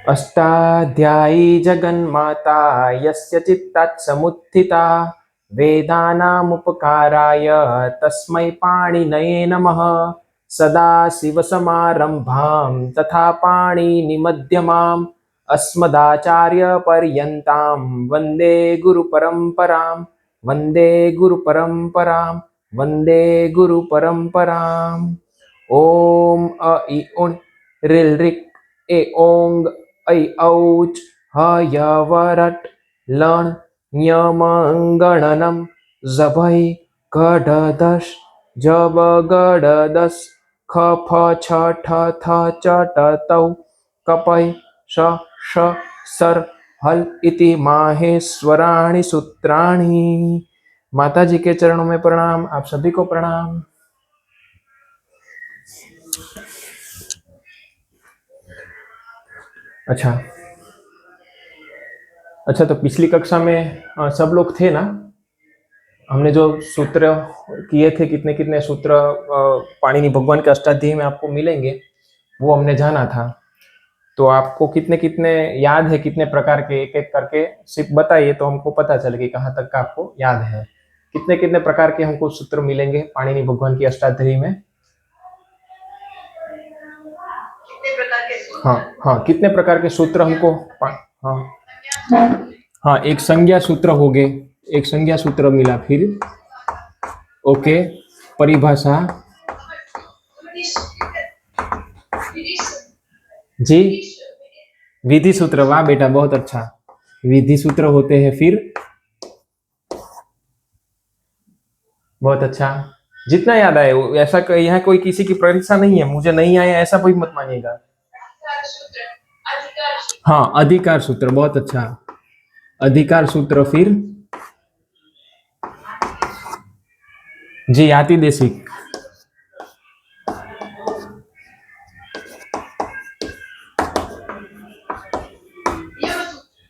अष्टाध्यायी जगन्माता यस्य चित्तात् समुत्थिता वेदानामुपकाराय तस्मै पाणिनये नमः। सदाशिवसमारम्भां तथा पाणिनिमध्यमाम् अस्मदाचार्यपर्यन्तां वन्दे गुरुपरम्परां वन्दे गुरुपरम्परां वन्दे गुरुपरम्पराम्। ॐ अ इ उण् ऋल् ऋक् ए ओङ् ऐ औच हयवरट लण न्यमंगणनम जभै गडदश जब गडदस खफ छ ठ थ च ट तौ कपै श श सर हल इति माहेश्वराणि सूत्राणि। माता जी के चरणों में प्रणाम। आप सभी को प्रणाम। अच्छा, तो पिछली कक्षा में सब लोग थे ना? हमने जो सूत्र किए थे, कितने कितने सूत्र पाणिनि भगवान के अष्टाध्यायी में आपको मिलेंगे, वो हमने जाना था। तो आपको कितने कितने याद है, कितने प्रकार के, एक एक करके सिर्फ बताइए तो हमको पता चले कि कहाँ तक का आपको याद है। कितने कितने प्रकार के हमको सूत्र मिलेंगे पाणिनि भगवान की अष्टाध्यायी में? हाँ, कितने प्रकार के सूत्र हमको? हाँ, एक संज्ञा सूत्र हो गए, एक संज्ञा सूत्र मिला। फिर ओके, परिभाषा जी, विधि सूत्र। वाह बेटा, बहुत अच्छा, विधि सूत्र होते हैं। फिर बहुत अच्छा, जितना याद आए। ऐसा यहाँ कोई किसी की परीक्षा नहीं है, मुझे नहीं आया ऐसा कोई मत मानिएगा। हाँ, अधिकार सूत्र, बहुत अच्छा, अधिकार सूत्र। फिर जी, आती देशिक।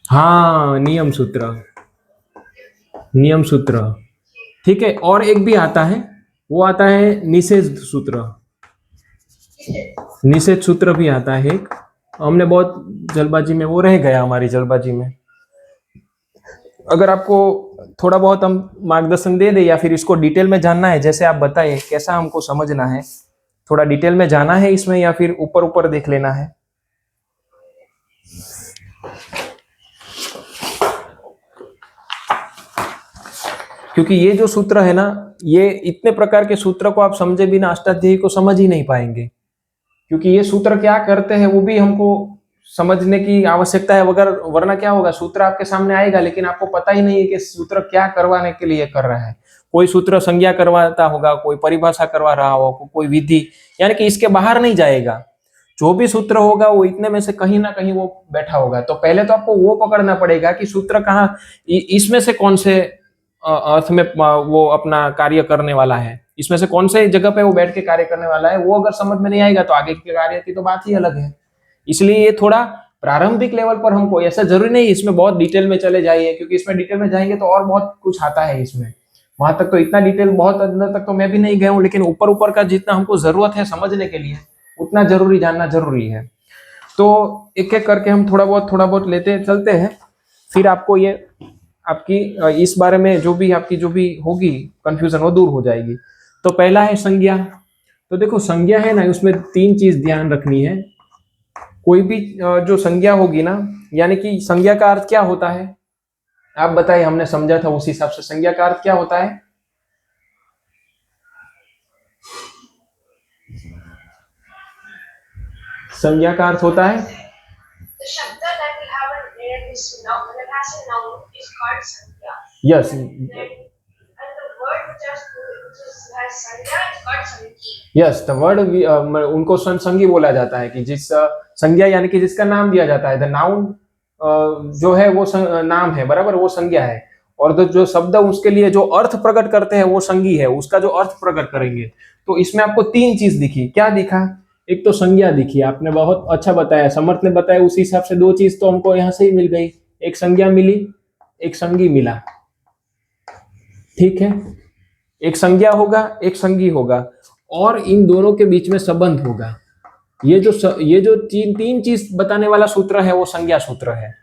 हाँ, नियम सूत्र, नियम सूत्र, ठीक है। और एक भी आता है, वो आता है निषेध सूत्र। निषेध सूत्र भी आता है एक, हमने बहुत जल्दबाजी में, वो रह गया हमारी जल्दबाजी में। अगर आपको थोड़ा बहुत हम मार्गदर्शन दे दे या फिर इसको डिटेल में जानना है, जैसे आप बताइए कैसा हमको समझना है, थोड़ा डिटेल में जाना है इसमें या फिर ऊपर ऊपर देख लेना है? क्योंकि ये जो सूत्र है ना, ये इतने प्रकार के सूत्र को आप समझे बिना अष्टाध्यायी को समझ ही नहीं पाएंगे। क्योंकि ये सूत्र क्या करते हैं वो भी हमको समझने की आवश्यकता है, वरना क्या होगा, सूत्र आपके सामने आएगा लेकिन आपको पता ही नहीं है कि सूत्र क्या करवाने के लिए कर रहा है। कोई सूत्र संज्ञा करवाता होगा, कोई परिभाषा करवा रहा होगा, कोई विधि, यानी कि इसके बाहर नहीं जाएगा। जो भी सूत्र होगा वो इतने में से कहीं ना कहीं वो बैठा होगा। तो पहले तो आपको वो पकड़ना पड़ेगा कि सूत्र कहाँ, इसमें से कौन से अर्थ में वो अपना कार्य करने वाला है, इसमें से कौन से जगह पे वो बैठ के कार्य करने वाला है। वो अगर समझ में नहीं आएगा तो आगे के कार्य की तो बात ही अलग है। इसलिए ये थोड़ा प्रारंभिक लेवल पर हमको, ऐसा जरूरी नहीं इसमें बहुत डिटेल में चले जाइए, क्योंकि इसमें डिटेल में जाएंगे तो और बहुत कुछ आता है इसमें। वहां तक तो इतना डिटेल, बहुत अंदर तक तो मैं भी नहीं गया हूँ, लेकिन ऊपर ऊपर का जितना हमको जरूरत है समझने के लिए, उतना जरूरी जानना जरूरी है। तो एक एक करके हम थोड़ा बहुत लेते चलते हैं। फिर आपको ये आपकी इस बारे में जो भी आपकी जो भी होगी कंफ्यूजन, वो दूर हो जाएगी। तो पहला है संज्ञा। तो देखो, संज्ञा है ना, उसमें तीन चीज ध्यान रखनी है। कोई भी जो संज्ञा होगी ना, यानी कि संज्ञा का अर्थ क्या होता है आप बताइए, हमने समझा था उस हिसाब से। संज्ञा का अर्थ क्या होता है? संज्ञा का अर्थ होता है यस, यस, द वर्ड, उनको संज्ञा बोला जाता है कि जिस संज्ञा यानी कि जिसका नाम दिया जाता है। द नाउन जो है वो नाम है, बराबर, वो संज्ञा है। और जो शब्द उसके लिए जो अर्थ प्रकट करते हैं वो संज्ञा है, उसका जो अर्थ प्रकट करेंगे। तो इसमें आपको तीन चीज दिखी। क्या दिखा? एक तो संज्ञा दिखी, आपने बहुत अच्छा बताया, समर्थ ने बताया, उसी हिसाब से दो चीज तो हमको यहाँ से ही मिल गई। एक संज्ञा मिली, एक संज्ञा मिला, ठीक है। एक संज्ञा होगा, एक संज्ञा होगा, और इन दोनों के बीच में संबंध होगा। ये जो तीन चीज बताने वाला सूत्र है वो संज्ञा सूत्र है।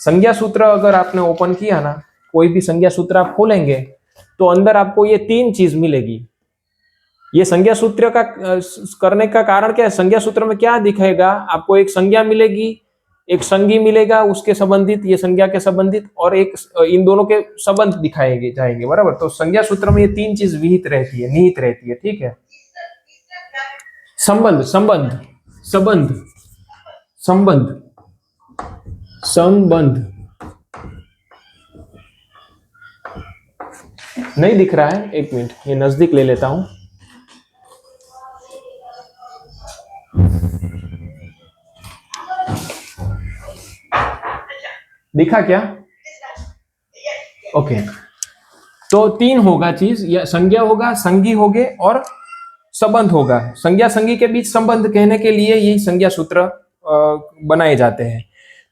संज्ञा सूत्र अगर आपने ओपन किया ना, कोई भी संज्ञा सूत्र आप खोलेंगे तो अंदर आपको ये तीन चीज मिलेगी। ये संज्ञा सूत्र का करने का कारण क्या है? संज्ञा सूत्र में क्या दिखेगा आपको? एक संज्ञा मिलेगी, एक संज्ञी मिलेगा उसके संबंधित, ये संज्ञा के संबंधित, और एक इन दोनों के संबंध दिखाएंगे जाएंगे, बराबर। तो संज्ञा सूत्र में ये तीन चीज विहित रहती है, निहित रहती है, ठीक है। संबंध, संबंध, संबंध, संबंध, संबंध नहीं दिख रहा है, एक मिनट, ये नजदीक ले लेता हूं। दिखा क्या? ओके, तो तीन होगा चीज, या संज्ञा होगा, संज्ञी होगे और संबंध होगा। संज्ञा संज्ञी के बीच संबंध कहने के लिए यही संज्ञा सूत्र बनाए जाते हैं।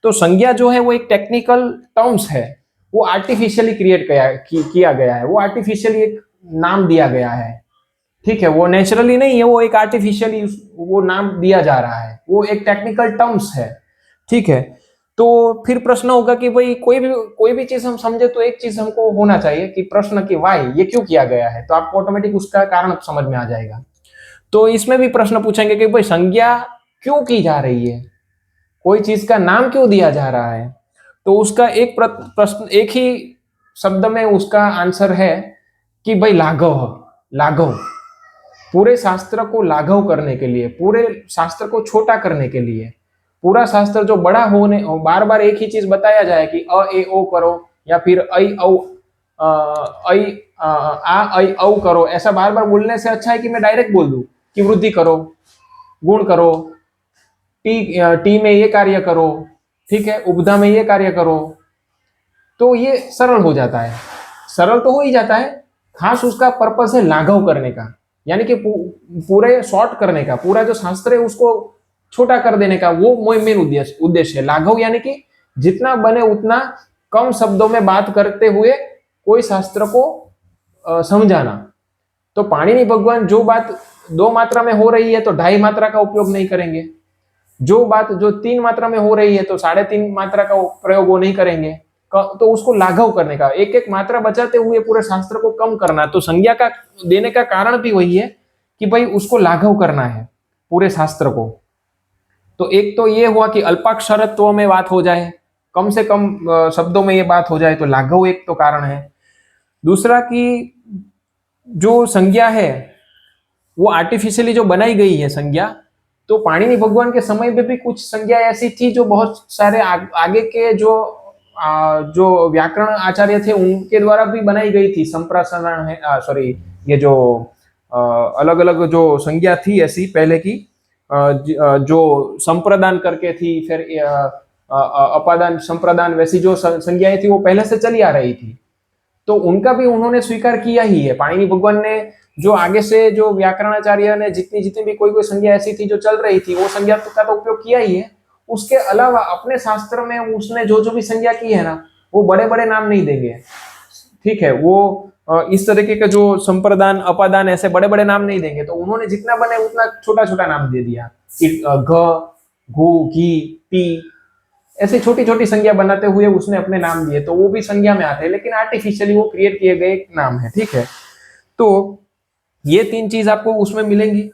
तो संज्ञा जो है वो एक टेक्निकल टर्म्स है, वो आर्टिफिशियली क्रिएट किया गया है, वो आर्टिफिशियली एक नाम दिया गया है, ठीक है। वो नेचुरली नहीं है, वो एक आर्टिफिशियली वो नाम दिया जा रहा है, वो एक टेक्निकल टर्म्स है, ठीक है। तो फिर प्रश्न होगा कि भाई कोई भी चीज हम समझे तो एक चीज हमको होना चाहिए कि प्रश्न की वाई, ये क्यों किया गया है, तो आपको ऑटोमेटिक उसका कारण समझ में आ जाएगा। तो इसमें भी प्रश्न पूछेंगे कि भाई संज्ञा क्यों की जा रही है, कोई चीज का नाम क्यों दिया जा रहा है, तो उसका एक प्रश्न, एक ही शब्द में उसका आंसर है कि भाई लाघव, लाघव, पूरे शास्त्र को लाघव करने के लिए, पूरे शास्त्र को छोटा करने के लिए, पूरा शास्त्र जो बड़ा होने, बार बार एक ही चीज बताया जाए कि अ ए ओ करो, या फिर ऐ औ ऐ आ ऐ औ करो, ऐसा बार बार बोलने से अच्छा है कि मैं डायरेक्ट बोल दूं कि वृद्धि करो, गुण करो, टी में ये कार्य करो, ठीक है, उपधा में ये कार्य करो, तो ये सरल हो जाता है। सरल तो हो ही जाता है, खास उसका पर्पस है लाघव करने का, यानी कि पूरे शॉर्ट करने का, पूरा जो शास्त्र है उसको छोटा कर देने का, वो मेन उद्देश्य है लाघव, यानी कि जितना बने उतना कम शब्दों में बात करते हुए कोई शास्त्र को समझाना। तो पाणिनि भगवान जो बात 2 मात्रा में हो रही है तो 2.5 मात्रा का उपयोग नहीं करेंगे, जो बात जो 3 मात्रा में हो रही है तो 3.5 मात्रा का प्रयोग वो नहीं करेंगे, तो उसको लाघव करने का, एक एक मात्रा बचाते हुए पूरे शास्त्र को कम करना। तो संज्ञा का देने का कारण भी वही है कि भाई उसको लाघव करना है पूरे शास्त्र को। तो एक तो ये हुआ कि अल्पाक्षरत्व में बात हो जाए, कम से कम शब्दों में ये बात हो जाए, तो लाघव एक तो कारण है। दूसरा कि जो संज्ञा है वो आर्टिफिशियली जो बनाई गई है संज्ञा, तो पाणिनि भगवान के समय में भी कुछ संज्ञा ऐसी थी जो बहुत सारे आगे के जो व्याकरण आचार्य थे उनके द्वारा भी बनाई गई थी। संप्रासरण है, सॉरी, ये जो अलग अलग जो संज्ञा थी ऐसी पहले की, जो संप्रदान करके थी, फिर अपादान, संप्रदान, वैसी जो संज्ञाएं थी वो पहले से चली आ रही थी, तो उनका भी उन्होंने स्वीकार किया ही है। पाणिनि भगवान ने जो आगे से जो व्याकरणाचार्य ने जितनी भी कोई संज्ञा ऐसी थी जो चल रही थी वो संज्ञा का तो उपयोग किया ही है। उसके अलावा अपने शास्त्र में उसने जो भी संज्ञा की है ना, वो बड़े बड़े नाम नहीं देंगे, ठीक है, वो इस तरीके का जो संप्रदान, अपादान, ऐसे बड़े बड़े नाम नहीं देंगे, तो उन्होंने जितना बने उतना छोटा छोटा नाम दे दिया, घ, घू, घी, पी, ऐसे छोटी छोटी संज्ञा बनाते हुए उसने अपने नाम दिए, तो वो भी संज्ञा में आते हैं, लेकिन आर्टिफिशियली वो क्रिएट किए गए नाम है, ठीक है। तो ये 3 चीज आपको उसमें मिलेंगी।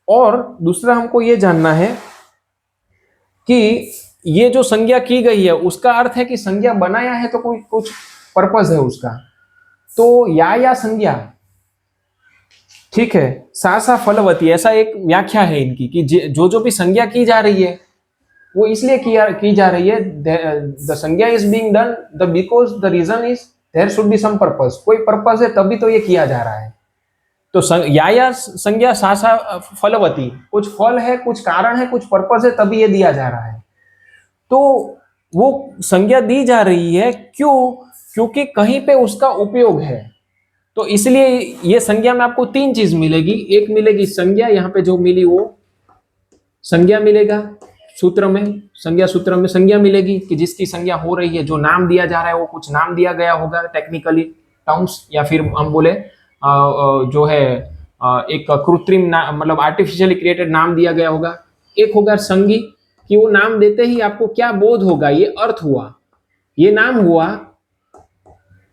और दूसरा हमको ये जानना है कि ये जो संज्ञा की गई है उसका अर्थ है कि संज्ञा बनाया है तो कोई कुछ पर्पस है उसका। तो या संज्ञा, ठीक है, सा फलवती, ऐसा एक व्याख्या है इनकी कि जो भी संज्ञा की जा रही है वो इसलिए की जा रही है, द संज्ञा is being done the because the reason is there should be some purpose, कोई पर्पस है तभी तो ये किया जा रहा है। तो या संज्ञा सा फलवती, कुछ फल है, कुछ कारण है, कुछ पर्पस है, तभी ये दिया जा रहा है। तो वो संज्ञा दी जा रही है क्यों? क्योंकि कहीं पे उसका उपयोग है। तो इसलिए ये संज्ञा में आपको 3 चीज मिलेगी। एक मिलेगी संज्ञा, यहाँ पे जो मिली वो संज्ञा मिलेगा सूत्र में, संज्ञा सूत्र में संज्ञा मिलेगी कि जिसकी संज्ञा हो रही है, जो नाम दिया जा रहा है वो कुछ नाम दिया गया होगा टेक्निकली टर्म्स, या फिर हम बोले जो है एक कृत्रिम मतलब आर्टिफिशियली क्रिएटेड नाम दिया गया होगा। एक होगा संगी, कि वो नाम देते ही आपको क्या बोध होगा, ये अर्थ हुआ, ये नाम हुआ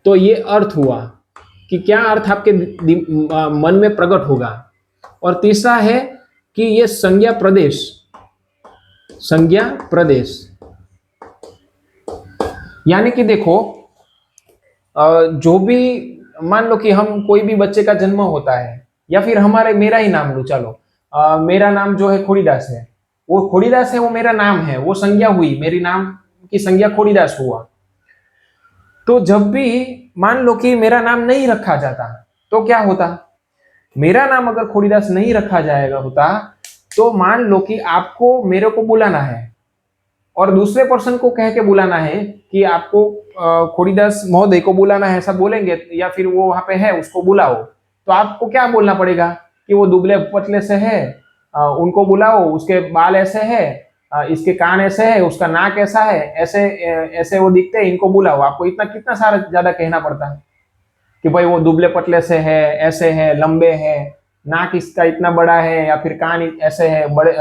तो ये अर्थ हुआ, कि क्या अर्थ आपके मन में प्रकट होगा। और तीसरा है कि ये संज्ञा प्रदेश, संज्ञा प्रदेश, यानी कि देखो जो भी, मान लो कि हम कोई भी बच्चे का जन्म होता है, या फिर मेरा ही नाम लो, चलो मेरा नाम जो है खोड़ीदास है, वो खोड़ीदास है, वो मेरा नाम है, वो संज्ञा हुई, मेरी नाम की संज्ञा खोड़ीदास हुआ। तो जब भी मान लो कि मेरा नाम नहीं रखा जाता तो क्या होता, मेरा नाम अगर खोड़ीदास नहीं रखा जाएगा होता, तो मान लो कि आपको मेरे को बुलाना है और दूसरे पर्सन को कह के बुलाना है कि आपको खोड़ीदास महोदय को बुलाना है, ऐसा बोलेंगे, या फिर वो वहां पे है उसको बुलाओ, तो आपको क्या बोलना पड़ेगा कि वो दुबले पतले से है, उनको बुलाओ, उसके बाल ऐसे है, इसके कान ऐसे है, उसका नाक ऐसा है, ऐसे ऐसे वो दिखते हैं, इनको बुलाओ। आपको इतना कितना सारा ज्यादा कहना पड़ता है कि भाई वो दुबले पतले से है, ऐसे है, लंबे है, नाक इसका इतना बड़ा है, या फिर कान ऐसे है, बड़े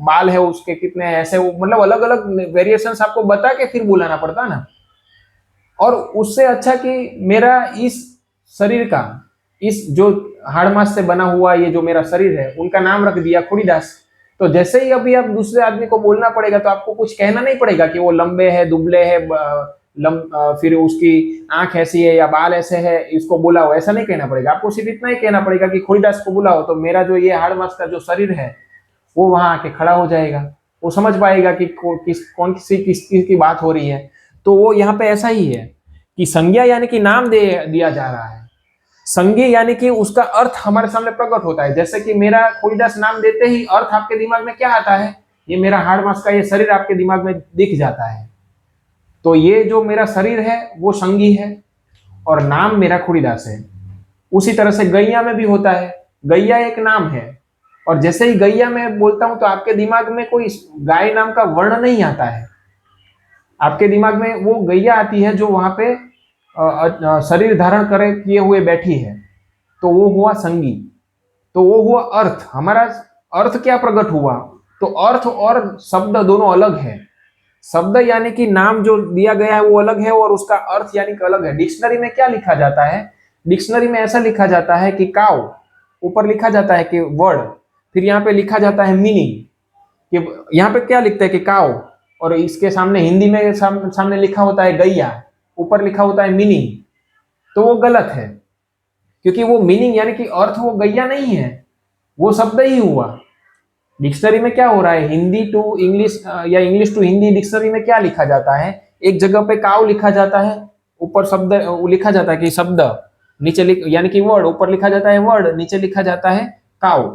बाल है उसके कितने हैं, ऐसे, वो मतलब अलग अलग वेरिएशंस आपको बता के फिर बुलाना पड़ता ना। और उससे अच्छा कि मेरा इस शरीर का, इस जो हाड़ मांस से बना हुआ ये जो मेरा शरीर है, उनका नाम रख दिया खोड़ीदास, तो जैसे ही अभी आप दूसरे आदमी को बोलना पड़ेगा तो आपको कुछ कहना नहीं पड़ेगा कि वो लंबे है, दुबले है, फिर उसकी आंख ऐसी है या बाल ऐसे है, इसको बुलाओ, ऐसा नहीं कहना पड़ेगा। आपको सिर्फ इतना ही कहना पड़ेगा कि खोड़ीदास को बुलाओ, तो मेरा जो ये हाड़ मांस का जो शरीर है वो वहां आके खड़ा हो जाएगा, वो समझ पाएगा कि कौन किस की बात हो रही है। तो वो यहाँ पे ऐसा ही है कि संज्ञा यानी कि नाम दिया जा रहा है, संज्ञा यानी कि उसका अर्थ हमारे सामने प्रकट होता है। जैसे कि मेरा खोड़ीदास नाम देते ही अर्थ आपके दिमाग में क्या आता है, ये मेरा हाड़ मांस का ये शरीर आपके दिमाग में दिख जाता है। तो ये जो मेरा शरीर है वो संगी है और नाम मेरा खोड़ीदास है। उसी तरह से गैया में भी होता है, गैया एक नाम है, और जैसे ही गैया में बोलता हूं तो आपके दिमाग में कोई गाय नाम का वर्ण नहीं आता है, आपके दिमाग में वो गैया आती है जो वहां पे शरीर धारण करे किए हुए बैठी है, तो वो हुआ संगी। तो वो हुआ अर्थ, हमारा अर्थ क्या प्रकट हुआ, तो अर्थ और शब्द दोनों अलग है। शब्द यानी कि नाम जो दिया गया है वो अलग है, और उसका अर्थ यानी कि अलग है। डिक्शनरी में क्या लिखा जाता है, डिक्शनरी में ऐसा लिखा जाता है कि काउ, ऊपर लिखा जाता है कि वर्ड, फिर यहाँ पे लिखा जाता है मीनिंग, कि यहाँ पे क्या लिखता है कि काउ, और इसके सामने हिंदी में सामने लिखा होता है गैया, ऊपर लिखा होता है मीनिंग। तो वो गलत है, क्योंकि वो मीनिंग यानी कि अर्थ वो गैया नहीं है, वो शब्द ही हुआ। डिक्शनरी में क्या हो रहा है, हिंदी टू इंग्लिश या इंग्लिश टू हिंदी डिक्शनरी में क्या लिखा जाता है, एक जगह पे काउ लिखा जाता है, ऊपर शब्द लिखा जाता है कि शब्द, नीचे यानी कि वर्ड, ऊपर लिखा जाता है वर्ड, नीचे लिखा जाता है काउ,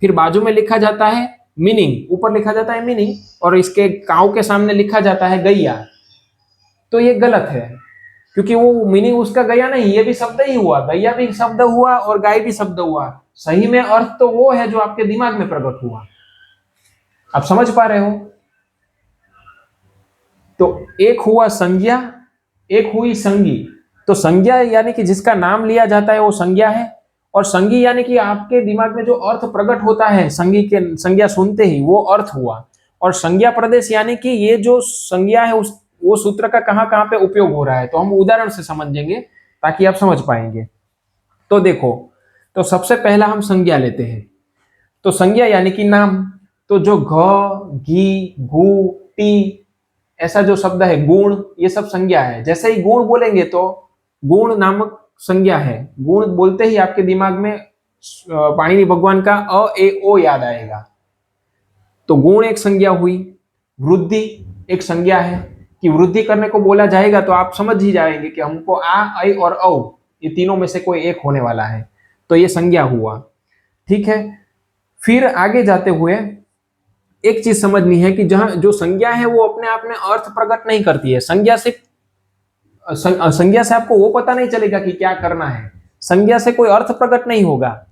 फिर बाजू में लिखा जाता है मीनिंग, ऊपर लिखा जाता है मीनिंग, और इसके काउ के सामने लिखा जाता है गैया। तो ये गलत है, क्योंकि वो मीनिंग उसका गैया नहीं, ये भी शब्द ही हुआ, गैया भी शब्द हुआ और गाय भी शब्द हुआ। सही में अर्थ तो वो है जो आपके दिमाग में प्रकट हुआ। आप समझ पा रहे हो? तो एक हुआ संज्ञा, एक हुई संगी। तो संज्ञा यानी कि जिसका नाम लिया जाता है वो संज्ञा है, और संगी यानी कि आपके दिमाग में जो अर्थ प्रकट होता है संगी के संज्ञा सुनते ही, वो अर्थ हुआ। और संज्ञा प्रदेश यानी कि ये जो संज्ञा है उस वो सूत्र का कहां कहां पे उपयोग हो रहा है, तो हम उदाहरण से समझेंगे ताकि आप समझ पाएंगे। तो देखो, तो सबसे पहला हम संज्ञा लेते हैं। तो संज्ञा यानी कि नाम, तो जो घ, घी, घू, टी, ऐसा जो शब्द है, गुण, ये सब संज्ञा है। जैसे ही गुण बोलेंगे तो गुण नामक संज्ञा है, गुण बोलते ही आपके दिमाग में पाणिनि भगवान का अ ए ओ याद आएगा, तो गुण एक संज्ञा हुई। वृद्धि एक संज्ञा है, कि वृद्धि करने को बोला जाएगा तो आप समझ ही जाएंगे कि हमको आ, ऐ और औ, ये तीनों में से कोई एक होने वाला है, तो ये संज्ञा हुआ। ठीक है, फिर आगे जाते हुए एक चीज समझनी है कि जहां जो संज्ञा है वो अपने आप में अर्थ प्रकट नहीं करती है। संज्ञा से आपको वो पता नहीं चलेगा कि क्या करना है, संज्ञा से कोई अर्थ प्रकट नहीं होगा।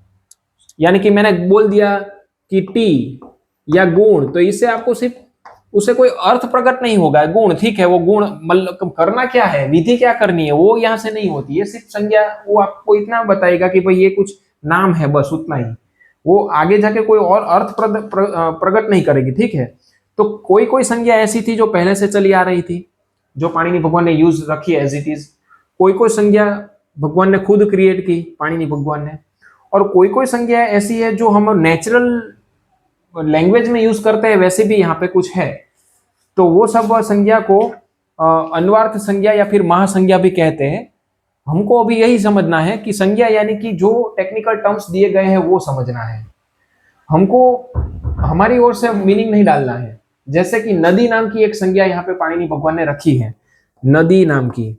यानी कि मैंने बोल दिया कि टी या गुण, तो इससे आपको सिर्फ उसे कोई अर्थ प्रकट नहीं होगा। गुण ठीक है, वो गुण मतलब करना क्या है, विधि क्या करनी है, वो यहां से नहीं होती है। सिर्फ संज्ञा वो आपको इतना बताएगा कि भाई ये कुछ नाम है, बस उतना ही। वो आगे जाके कोई और अर्थ प्रकट नहीं करेगी, ठीक है। तो कोई कोई संज्ञा ऐसी थी जो पहले से चली आ रही थी, जो पाणिनि भगवान ने यूज रखी है एज इट इज। कोई कोई संज्ञा भगवान ने खुद क्रिएट की, पाणिनि भगवान ने। और कोई कोई संज्ञा ऐसी है जो हम नेचुरल लैंग्वेज में यूज करते हैं, वैसे भी यहाँ पे कुछ है। तो वो सब संज्ञा को अन्वार्थ संज्ञा या फिर महासंज्ञा भी कहते हैं। हमको अभी यही समझना है कि संज्ञा यानी कि जो टेक्निकल टर्म्स दिए गए हैं वो समझना है, हमको हमारी ओर से मीनिंग नहीं डालना है। जैसे कि नदी नाम की एक संज्ञा यहाँ पे पाणिनि भगवान ने रखी है, नदी नाम की।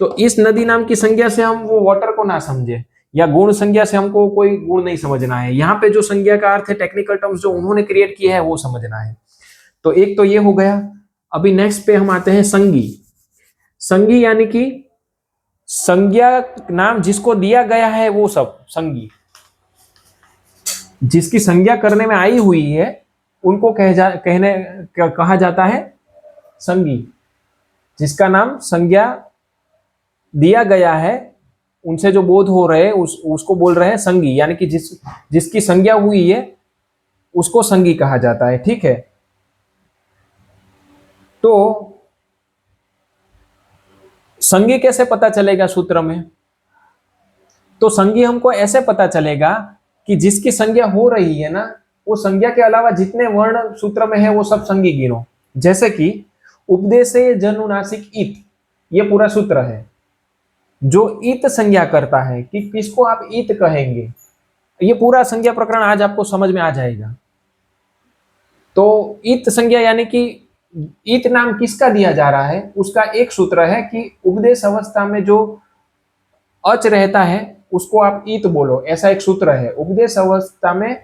तो इस नदी नाम की संज्ञा से हम वो वाटर को ना समझे, या गुण संज्ञा से हमको कोई गुण नहीं समझना है। यहाँ पे जो संज्ञा का अर्थ है, टेक्निकल टर्म्स जो उन्होंने क्रिएट किया है वो समझना है। तो एक तो ये हो गया। अभी नेक्स्ट पे हम आते हैं संज्ञी। संज्ञी यानी कि संज्ञा नाम जिसको दिया गया है वो सब संज्ञी, जिसकी संज्ञा करने में आई हुई है उनको कहा जाता है संज्ञी। जिसका नाम संज्ञा दिया गया है, उनसे जो बोध हो रहे हैं उसको बोल रहे हैं संज्ञी, यानी कि जिसकी संज्ञा हुई है उसको संज्ञी कहा जाता है, ठीक है। तो संज्ञी कैसे पता चलेगा सूत्र में? तो संज्ञी हमको ऐसे पता चलेगा कि जिसकी संज्ञा हो रही है ना, वो संज्ञा के अलावा जितने वर्ण सूत्र में है वो सब संज्ञी गिनो। जैसे कि उपदेशे जनुनासिक इत, ये पूरा सूत्र है। जो इत संज्ञा करता है कि किसको आप इत कहेंगे, ये पूरा संज्ञा प्रकरण आज आपको समझ में आ जाएगा। तो इत संज्ञा यानी कि इत नाम किसका दिया जा रहा है, उसका एक सूत्र है कि उपदेश अवस्था में जो अच रहता है उसको आप इत बोलो, ऐसा एक सूत्र है। उपदेश अवस्था में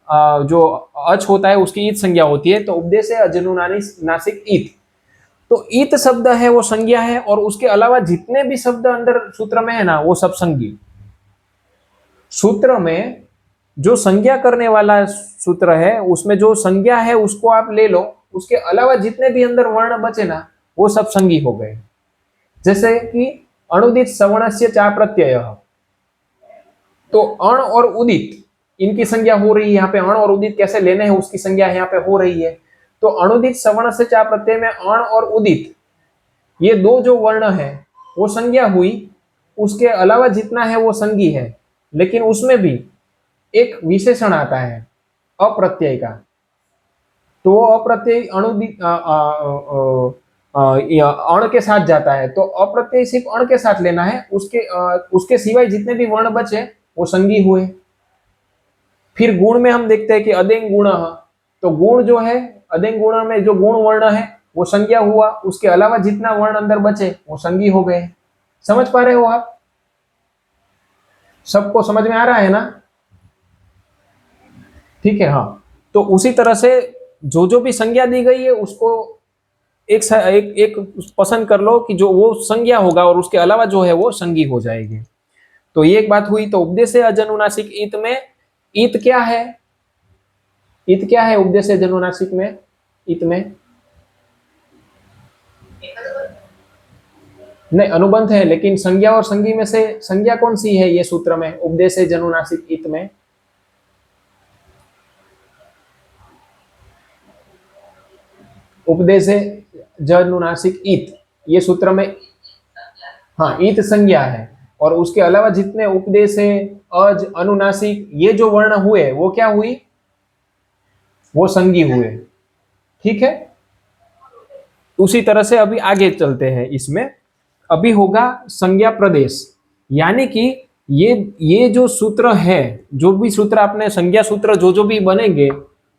जो अच होता है उसकी इत संज्ञा होती है। तो उपदेश है अजनुनासिक इत, तो इत शब्द है वो संज्ञा है, और उसके अलावा जितने भी शब्द अंदर सूत्र में है ना वो सब संज्ञी। सूत्र में जो संज्ञा करने वाला सूत्र है उसमें जो संज्ञा है उसको आप ले लो, उसके अलावा जितने भी अंदर वर्ण बचे ना वो सब संज्ञी हो गए। जैसे कि अणुदित सवर्णस्य चा प्रत्यय, तो अण और उदित इनकी संज्ञा हो रही है। यहाँ पे अण और उदित कैसे लेने हैं उसकी संज्ञा यहाँ पे हो रही है। तो अणुदित सवर्ण से चा प्रत्यय में अण और उदित ये दो जो वर्ण है वो संज्ञा हुई, उसके अलावा जितना है वो संज्ञी है। लेकिन उसमें भी एक विशेषण आता है अप्रत्यय का, तो वो अप्रत्यय अणुदित अण के साथ जाता है। तो अप्रत्यय सिर्फ अण के साथ लेना है, उसके सिवाय जितने भी वर्ण बचे वो संज्ञी हुए। फिर गुण में हम देखते हैं कि अदेंग गुण, तो गुण जो है अदेंग गुण में जो गुण वर्ण है वो संज्ञा हुआ, उसके अलावा जितना वर्ण अंदर बचे वो संज्ञी हो गए। समझ पा रहे हो आप? सबको समझ में आ रहा है ना? ठीक है, हाँ। तो उसी तरह से जो भी संज्ञा दी गई है उसको एक पसंद कर लो कि जो वो संज्ञा होगा और उसके अलावा जो है वो संज्ञी हो जाएगी। तो ये एक बात हुई। तो उपदेश अजनुनासिक इत में इत क्या है? इत क्या है उपदेश जनुनासिक में? इत में नहीं, अनुबंध है, लेकिन संज्ञा और संज्ञी में से संज्ञा कौन सी है ये सूत्र में उपदेश जनुनासिक इत में? उपदेश जनुनासिक इत ये सूत्र में, हाँ, इत संज्ञा है। और उसके अलावा जितने उपदेश है अज अनुनासिक ये जो वर्ण हुए वो क्या हुई? वो संज्ञी हुए, ठीक है। उसी तरह से अभी आगे चलते हैं। इसमें अभी होगा संज्ञा प्रदेश, यानी कि ये जो सूत्र है, जो भी सूत्र आपने संज्ञा सूत्र जो भी बनेंगे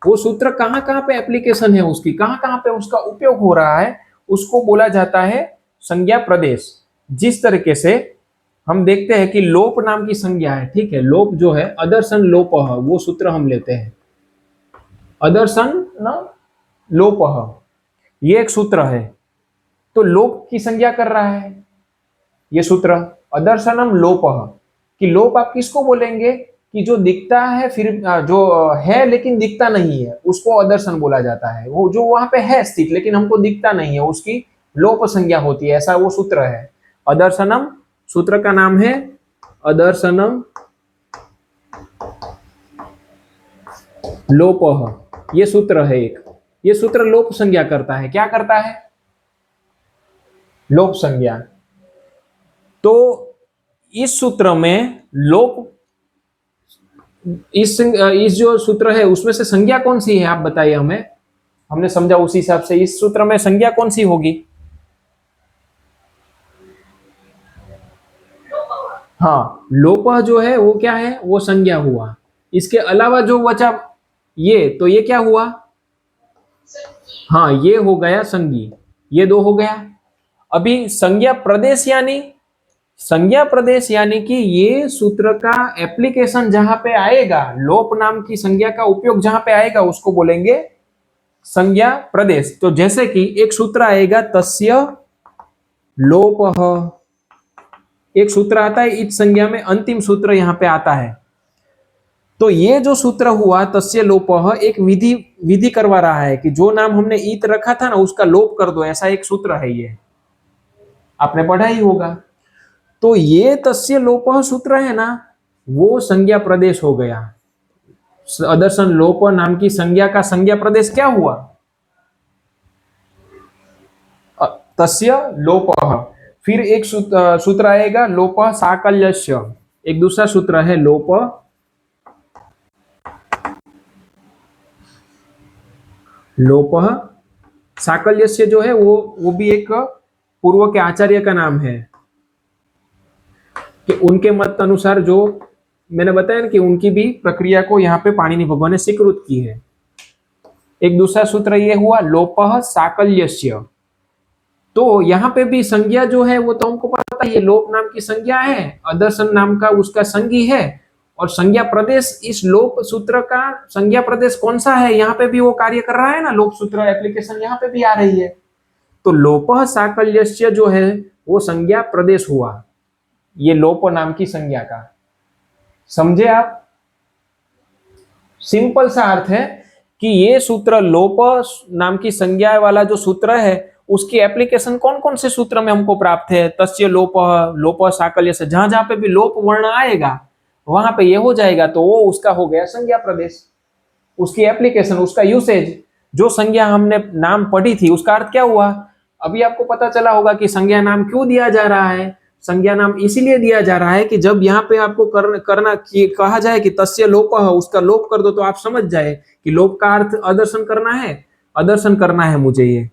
वो सूत्र कहाँ कहाँ पे एप्लीकेशन है उसकी, कहाँ कहाँ पे उसका उपयोग हो रहा है, उसको बोला जाता है संज्ञा प्रदेश। जिस तरीके से हम देखते हैं कि लोप नाम की संज्ञा है, ठीक है। लोप जो है अदर्शन लोप, वो सूत्र हम लेते हैं अदर्शन न लोप, ये एक सूत्र है। तो लोप की संज्ञा कर रहा है ये सूत्र अदर्शनम लोप, कि लोप आप किसको बोलेंगे कि जो दिखता है फिर जो है लेकिन दिखता नहीं है उसको अदर्शन बोला जाता है। वो जो वहां पे है स्थित लेकिन हमको दिखता नहीं है उसकी लोप संज्ञा होती है, ऐसा वो सूत्र है अदर्शनम। सूत्र का नाम है अदर्शनम लोपः, ये सूत्र है एक। ये सूत्र लोप संज्ञा करता है। क्या करता है? लोप संज्ञा। तो इस सूत्र में लोप, इस जो सूत्र है उसमें से संज्ञा कौन सी है आप बताइए हमें। हमने समझा उसी हिसाब से इस सूत्र में संज्ञा कौन सी होगी? हाँ, लोपः जो है वो क्या है? वो संज्ञा हुआ। इसके अलावा जो बचा ये, तो ये क्या हुआ? हाँ, ये हो गया संज्ञी। ये दो हो गया। अभी संज्ञा प्रदेश यानी, संज्ञा प्रदेश यानी कि ये सूत्र का एप्लीकेशन जहां पे आएगा, लोप नाम की संज्ञा का उपयोग जहां पे आएगा उसको बोलेंगे संज्ञा प्रदेश। तो जैसे कि एक सूत्र आएगा तस्य लोपः, एक सूत्र आता है इस संज्ञा में, अंतिम सूत्र यहां पे आता है। तो ये जो सूत्र हुआ तस्य लोपः, एक विधि करवा रहा है कि जो नाम हमने ईत रखा था ना उसका लोप कर दो, ऐसा एक सूत्र है। ये आपने पढ़ा ही होगा। तो ये तस्य लोपः सूत्र है ना, वो संज्ञा प्रदेश हो गया। अदर्शन लोप नाम की संज्ञा का संज्ञा प्रदेश क्या हुआ? तस्य लोपः। फिर एक सूत्र आएगा लोपः साकल्यस्य। एक दूसरा सूत्र है लोपः साकल्यस्य जो है वो भी एक पूर्व के आचार्य का नाम है कि उनके मत अनुसार, जो मैंने बताया ना कि उनकी भी प्रक्रिया को यहाँ पे पाणिनि भगवान ने स्वीकृत की है। एक दूसरा सूत्र ये हुआ लोपः साकल्यस्य। तो यहाँ पे भी संज्ञा जो है वो तो हमको पता है, ये लोप नाम की संज्ञा है, अदर्शन नाम का उसका संज्ञी है। और संज्ञा प्रदेश, इस लोप सूत्र का संज्ञा प्रदेश कौन सा है, यहाँ पे भी वो कार्य कर रहा है ना, लोप सूत्र एप्लीकेशन यहाँ पे भी आ रही है। तो लोपः साकल्यस्य जो है वो संज्ञा प्रदेश हुआ, ये लोप नाम की संज्ञा का। समझे आप? सिंपल सा अर्थ है कि ये सूत्र लोप नाम की संज्ञा वाला जो सूत्र है उसकी एप्लीकेशन कौन कौन से सूत्र में हमको प्राप्त है? तस्य लोपः, लोपः साकल्य से, जहां जहां पे भी लोप वर्ण आएगा वहां पे ये हो जाएगा, तो वो उसका हो गया संज्ञा प्रदेश। उसकी एप्लीकेशन, उसका यूसेज, जो संज्ञा हमने नाम पढ़ी थी उसका अर्थ क्या हुआ? अभी आपको पता चला होगा कि संज्ञा नाम क्यों दिया जा रहा है। संज्ञा नाम इसीलिए दिया जा रहा है कि जब यहाँ पे आपको करना कि कहा जाए कि तस्य लोपः, उसका लोप कर दो, तो आप समझ जाए कि लोप का अर्थ अदर्शन करना है, अदर्शन करना है मुझे ये।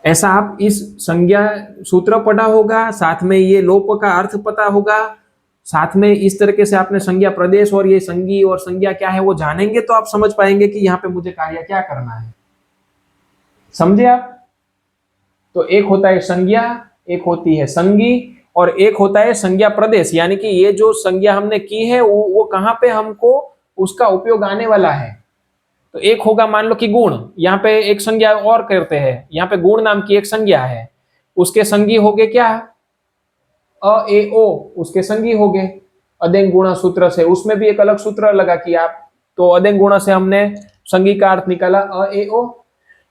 ऐसा आप इस संज्ञा सूत्र पढ़ा होगा, साथ में ये लोप का अर्थ पता होगा, साथ में इस तरीके से आपने संज्ञा प्रदेश और ये संज्ञी और संज्ञा क्या है वो जानेंगे, तो आप समझ पाएंगे कि यहाँ पे मुझे कार्य क्या करना है। समझे आप? तो एक होता है संज्ञा, एक होती है संज्ञी, और एक होता है संज्ञा प्रदेश, यानी कि ये जो संज्ञा हमने की है वो कहाँ पे हमको उसका उपयोग आने वाला है। तो एक होगा मान लो कि गुण, यहाँ पे एक संज्ञा और करते हैं, यहाँ पे गुण नाम की एक संज्ञा है, उसके संज्ञी हो गए क्या? अ ए ओ, उसके संज्ञी हो गए अदेंग गुणा सूत्र से। उसमें भी एक अलग सूत्र लगा कि आप, तो अदेंग गुणा से हमने संज्ञी का अर्थ निकाला अ ए ओ।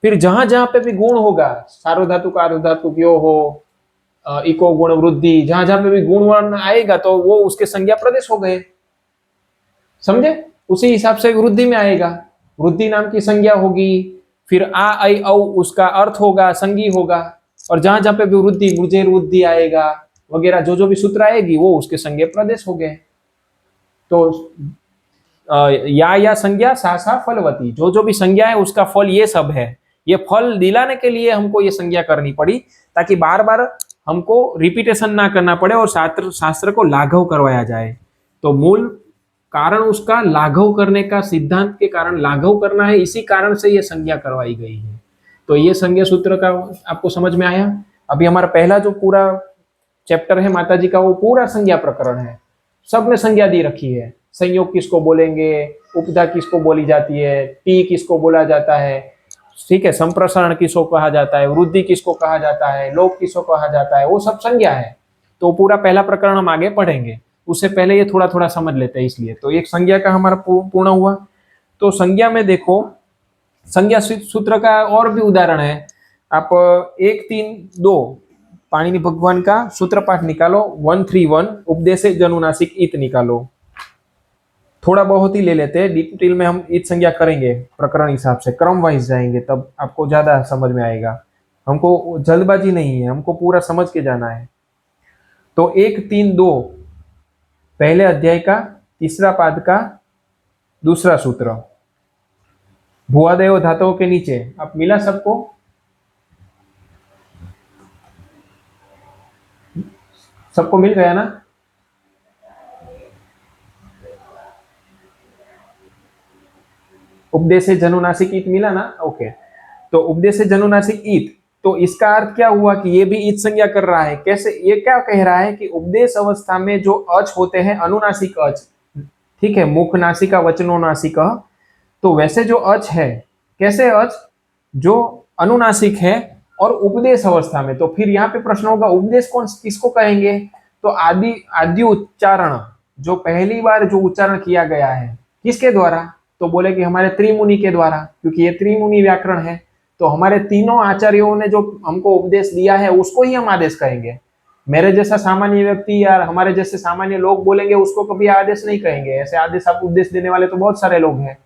फिर जहां जहां पे भी गुण होगा, सार्वधातुक आर्धधातुक यो हो, इको गुण वृद्धि, जहां जहां पे भी गुण वर्ण आएगा तो वो उसके संज्ञा प्रदेश हो गए। समझे? उसी हिसाब से वृद्धि में आएगा, वृद्धि नाम की संज्ञा होगी, फिर आ आई औ उसका अर्थ होगा, संज्ञी होगा। और जहां जहां पे भी वृद्धि, मुझे वृद्धि आएगा वगैरह, जो जो भी सूत्र आएगी वो उसके संज्ञा प्रदेश हो गए। तो या संज्ञा सा सा फलवती, जो जो भी संज्ञा है उसका फल ये सब है। ये फल दिलाने के लिए हमको ये संज्ञा करनी पड़ी, ताकि बार बार हमको रिपीटेशन ना करना पड़े और शास्त्र को लाघव करवाया जाए। तो मूल कारण उसका लाघव करने का, सिद्धांत के कारण लाघव करना है, इसी कारण से ये संज्ञा करवाई गई है। तो ये संज्ञा सूत्र का आपको समझ में आया। अभी हमारा पहला जो पूरा चैप्टर है माता जी का, वो पूरा संज्ञा प्रकरण है, सब में संज्ञा दी रखी है। संयोग किसको बोलेंगे, उपधा किसको बोली जाती है, टी किसको बोला जाता है, ठीक है, संप्रसारण किसको कहा जाता है, वृद्धि किसको कहा जाता है, लोप किसको कहा जाता है, वो सब संज्ञा है। तो पूरा पहला प्रकरण हम आगे पढ़ेंगे, उससे पहले ये थोड़ा थोड़ा समझ लेते हैं। इसलिए तो एक संज्ञा का हमारा पूर्ण हुआ। तो संज्ञा में देखो, संज्ञा सूत्र का और भी उदाहरण है। आप 1-3-2 पाणिनि भगवान का सूत्र पाठ निकालो, 131 उपदेशे जनुनासिक इत निकालो। थोड़ा बहुत ही ले लेते हैं, डिटेल में हम ईद संज्ञा करेंगे प्रकरण हिसाब से, क्रम वाइज जाएंगे, तब आपको ज्यादा समझ में आएगा। हमको जल्दबाजी नहीं है, हमको पूरा समझ के जाना है। तो 1, 3, 2 पहले अध्याय का तीसरा पाद का दूसरा सूत्र, भुआदेव धातुओं के नीचे। अब मिला सबको? सबको मिल गया ना? उपदेश जनुनासिक ईत मिला ना? ओके। तो उपदेश जनुनासिक ईत, तो इसका अर्थ क्या हुआ कि ये भी ईत संज्ञा कर रहा है। कैसे? ये क्या कह रहा है कि उपदेश अवस्था में जो अच होते हैं, अनुनासिक अच, ठीक है, मुख नासिका वचनो नासिक, तो वैसे जो अच है, कैसे अच? जो अनुनासिक है और उपदेश अवस्था में। तो फिर यहाँ पे प्रश्न होगा, उपदेश कौन किसको कहेंगे? तो आदि आदि उच्चारण, जो पहली बार जो उच्चारण किया गया है, किसके द्वारा? तो बोले कि हमारे त्रिमुनि के द्वारा, क्योंकि ये त्रिमुनि व्याकरण है। तो हमारे तीनों आचार्यों ने जो हमको उपदेश दिया है उसको ही हम आदेश कहेंगे। मेरे जैसा सामान्य व्यक्ति या हमारे जैसे सामान्य लोग बोलेंगे उसको कभी आदेश नहीं कहेंगे। ऐसे आदेश आप उपदेश देने वाले तो बहुत सारे लोग हैं।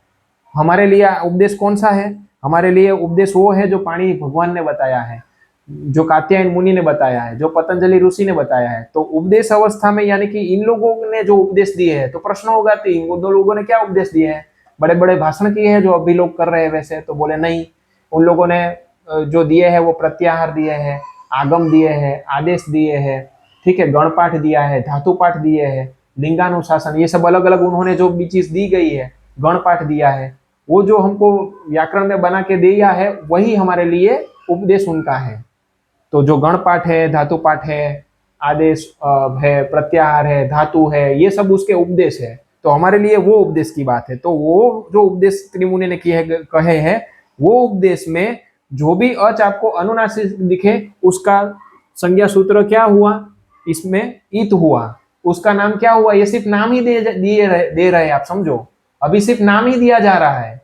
हमारे लिए उपदेश कौन सा है? हमारे लिए उपदेश वो है जो पाणिनि भगवान ने बताया है, जो कात्यायन मुनि ने बताया है, जो पतंजलि ऋषि ने बताया है। तो उपदेश अवस्था में यानी कि इन लोगों ने जो उपदेश दिए हैं, तो प्रश्न होगा कि वो दो लोगों ने क्या उपदेश दिए हैं? बड़े बड़े भाषण किए हैं जो अभी लोग कर रहे हैं वैसे? तो बोले नहीं, उन लोगों ने जो दिए हैं वो प्रत्याहार दिए हैं, आगम दिए हैं, आदेश दिए हैं, ठीक है, गणपाठ दिया है, धातु पाठ दिए हैं, लिंगानुशासन, ये सब अलग अलग उन्होंने जो भी चीज दी गई है, गणपाठ दिया है, वो जो हमको व्याकरण में बना के दिया है वही हमारे लिए उपदेश उनका है। तो जो गण पाठ है, धातु पाठ है, आदेश है, प्रत्याहार है, धातु है, ये सब उसके उपदेश है। तो हमारे लिए वो उपदेश की बात है। तो वो जो उपदेश त्रिमुनि ने किए कहे हैं, वो उपदेश में जो भी अच आपको अनुनासिक दिखे उसका संज्ञा सूत्र क्या हुआ? इसमें ईत हुआ। उसका नाम क्या हुआ? ये सिर्फ नाम ही दे रहे हैं, आप समझो, अभी सिर्फ नाम ही दिया जा रहा है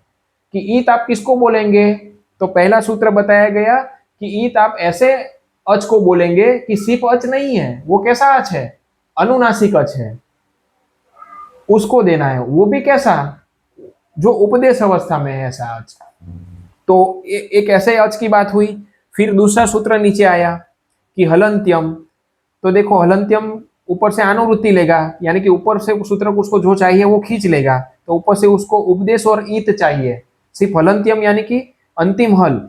कि ईत आप किसको बोलेंगे। तो पहला सूत्र बताया गया कि ईत आप ऐसे अच को बोलेंगे कि सिर्फ अच नहीं है, वो कैसा अच है? अनुनासिक अच है, उसको देना है। वो भी कैसा? जो उपदेश अवस्था में है ऐसा अच। तो एक ऐसे अच की बात हुई। फिर दूसरा सूत्र नीचे आया कि हलंत्यम। तो देखो, हलंत्यम ऊपर से अनुवृत्ति लेगा, यानी कि ऊपर से सूत्र को उसको जो चाहिए वो खींच लेगा। तो ऊपर से उसको उपदेश और ईत चाहिए। सिर्फ हलंत्यम यानी कि अंतिम हल,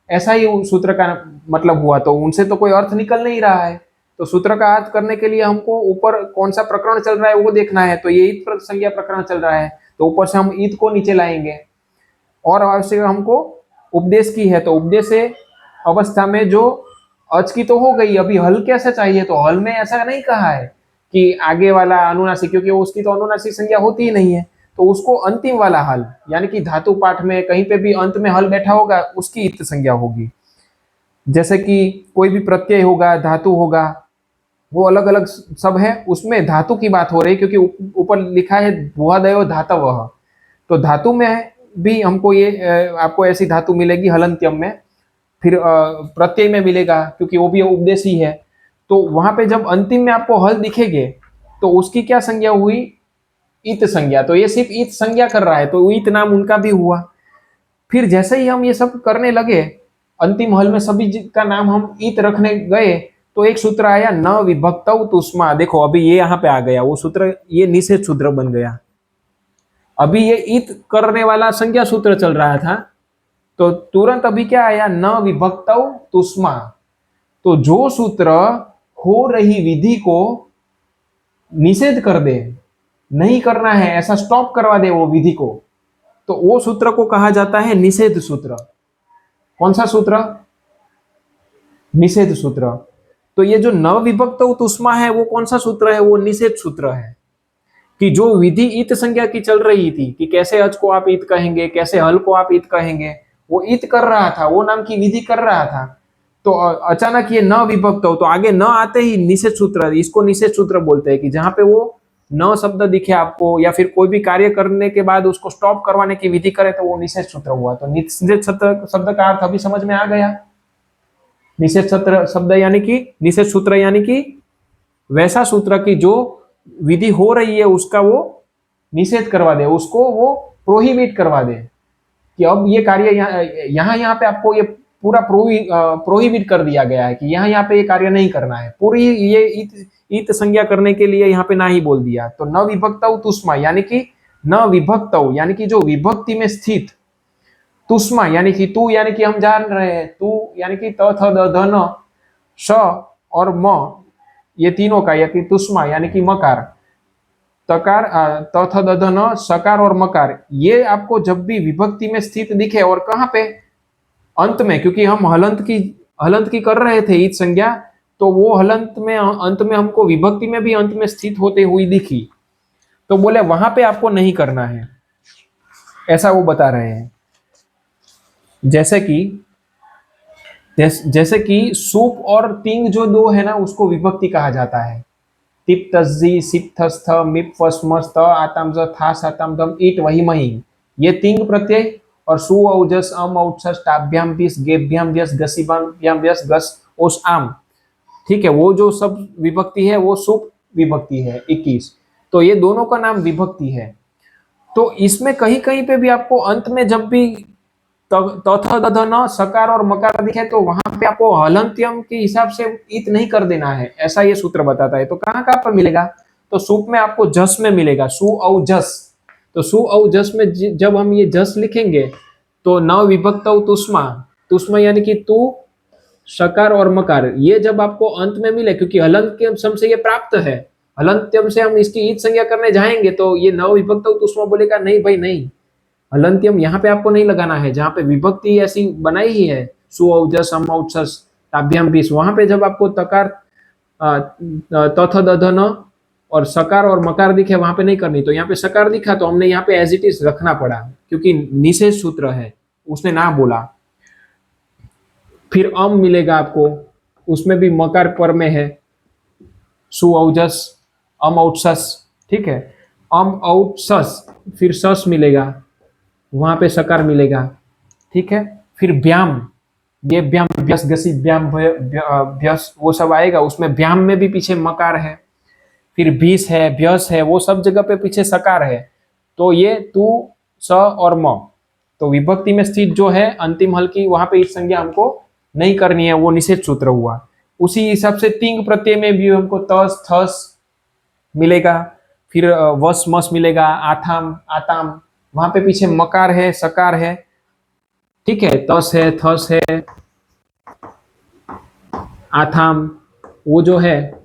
ऐसा ही सूत्र का मतलब हुआ। तो उनसे तो कोई अर्थ निकल नहीं रहा है। तो सूत्र का अर्थ करने के लिए हमको ऊपर कौन सा प्रकरण चल रहा है वो देखना है। तो ये ईत संज्ञा प्रकरण चल रहा है, तो ऊपर से हम ईत को नीचे लाएंगे। और आवश्यक हमको उपदेश की है, तो उपदेश अवस्था में जो अच की तो हो गई, अभी हल कैसे चाहिए? तो हल में ऐसा नहीं कहा है कि आगे वाला अनुनासिक, क्योंकि उसकी तो अनुनासिक संज्ञा होती ही नहीं है। तो उसको अंतिम वाला हल, यानी कि धातु पाठ में कहीं पे भी अंत में हल बैठा होगा उसकी ईत संज्ञा होगी। जैसे कि कोई भी प्रत्यय होगा, धातु होगा, वो अलग अलग सब है, उसमें धातु की बात हो रही, क्योंकि ऊपर लिखा है भुआदयो धातवः। तो धातु में भी हमको ये आपको ऐसी धातु मिलेगी हलंत्यम में। फिर प्रत्यय में मिलेगा, क्योंकि वो भी उपदेश ही है। तो वहां पे जब अंतिम में आपको हल दिखेंगे तो उसकी क्या संज्ञा हुई? ईत संज्ञा। तो ये सिर्फ ईत संज्ञा कर रहा है, तो ईत नाम उनका भी हुआ। फिर जैसे ही हम ये सब करने लगे, अंतिम हल में सभी का नाम हम ईत रखने गए, तो एक सूत्र आया, न विभक्तौ तुष्मा। देखो अभी ये यहाँ पे आ गया वो सूत्र, ये निषेध सूत्र बन गया। अभी ये ईत करने वाला संज्ञा सूत्र चल रहा था, तो तुरंत अभी क्या आया? न विभक्तौ तुष्मा। तो जो सूत्र हो रही विधि को निषेध कर दे, नहीं करना है ऐसा स्टॉप करवा दे वो विधि को, तो वो सूत्र को कहा जाता है निषेध सूत्र। कौन सा सूत्र? निषेध सूत्र। तो ये जो न विभक्तौ तुष्मा है वो कौन सा सूत्र है? वो निषेध सूत्र है। कि जो विधि ईत संज्ञा की चल रही थी कि कैसे अच को आप ईत कहेंगे, कैसे हल को आप ईत कहेंगे, वो ईत कर रहा था, वो नाम की विधि कर रहा था। तो अचानक ये न विभक्त हो, तो आगे न आते ही निषेध सूत्र, इसको निषेध सूत्र बोलते हैं। कि जहां पे वो न शब्द दिखे आपको, या फिर कोई भी कार्य करने के बाद उसको स्टॉप करवाने की विधि करे, तो वो निषेध सूत्र हुआ। तो निषेध शब्द का अर्थ अभी समझ में आ गया। निषेध सूत्र शब्द यानी कि निषेध सूत्र यानी कि वैसा सूत्र की जो विधि हो रही है उसका वो निषेध करवा दे, उसको वो प्रोहिबिट करवा दे कि अब ये कार्य यहाँ पे आपको ये पूरा प्रोहिबिट कर दिया गया है कि यहाँ पे ये कार्य नहीं करना है। पूरी ये इत संज्ञा करने के लिए यहाँ पे ना ही बोल दिया। तो न विभक्तौ तुष्मा यानी कि न विभक्तौ यानी कि जो विभक्ति में स्थित, तुष्मा यानी कि तू यानी कि हम जान रहे हैं, तू यानी कि त थ द ध न श और म, ये तीनों का, या कि तुष्मा यानी कि मकार, तकार त थ द ध न सकार और मकार, ये आपको जब भी विभक्ति में स्थित दिखे और कहाँ पे अंत में, क्योंकि हम हलंत की कर रहे थे ईद संज्ञा, तो वो हलंत में अंत में हमको विभक्ति में भी अंत में स्थित होते हुई दिखी, तो बोले वहां पे आपको नहीं करना है, ऐसा वो बता रहे हैं। जैसे कि सूप और तिंग जो दो है ना, उसको विभक्ति कहा जाता है। तिप तस्जी सिप थस्थ मिप फस्मस्त आताम ज था साताम दम ईट वही मही, ये तिंग प्रत्यय, और सु औजस अम औजस टाभ्याम विस गेभ्याम व्यस गसीभ्याम व्यस गस ओस आम, ठीक है, वो जो सब विभक्ति है वो सुप विभक्ति है 21, तो ये दोनों का नाम विभक्ति है। तो इसमें कहीं कहीं पे भी आपको अंत में जब भी तथ दध न सकार और मकार दिखे, तो वहां पे आपको हलंत्यम के हिसाब से इत नहीं कर देना है, ऐसा ये सूत्र बताता है। तो कहाँ कहाँ पर मिलेगा, तो सुप में आपको जस में मिलेगा, सु औ जस, तो सु औ जस में जब हम ये जस लिखेंगे तो न विभक्त तुष्मा, तुष्मा यानी कि तू सकार और मकार, ये जब आपको अंत में मिले, क्योंकि हलंत्यम सम से ये प्राप्त है, हलंत्यम से हम इसकी ईद संज्ञा करने जाएंगे तो ये न विभक्त तुष्मा बोलेगा नहीं भाई नहीं, हलंत्यम यहाँ पे आपको नहीं लगाना है, जहाँ पे विभक्ति ऐसी बनाई ही है सु औजस अम औजस ताभ्याम बीस, वहां पे जब आपको तकार तथ दध न और सकार और मकार दिखे वहां पे नहीं करनी, तो यहाँ पे सकार दिखा तो हमने यहाँ पे एज इट इज रखना पड़ा, क्योंकि निषेध सूत्र है, उसने ना बोला। फिर अम मिलेगा आपको, उसमें भी मकार पर में है, सु औजस अम औजस, ठीक है, अम औजस, फिर सस मिलेगा, वहां पे सकार मिलेगा, ठीक है। फिर ब्याम, ये ब्याम व्यस गसी ब्याम व्यस वो सब आएगा, उसमें ब्याम में भी पीछे मकार है, फिर बीस है व्यस है, वो सब जगह पे पीछे सकार है। तो ये तू स और म, तो विभक्ति में स्थित जो है अंतिम हल की, वहां पे इस संज्ञा हमको नहीं करनी है, वो निषेध सूत्र हुआ। उसी हिसाब से तिंग प्रत्यय में भी हमको तस थस मिलेगा, फिर वस मस मिलेगा, आथाम आताम, वहां पे पीछे मकार है सकार है, ठीक है, तस है थस है आथाम, वो जो है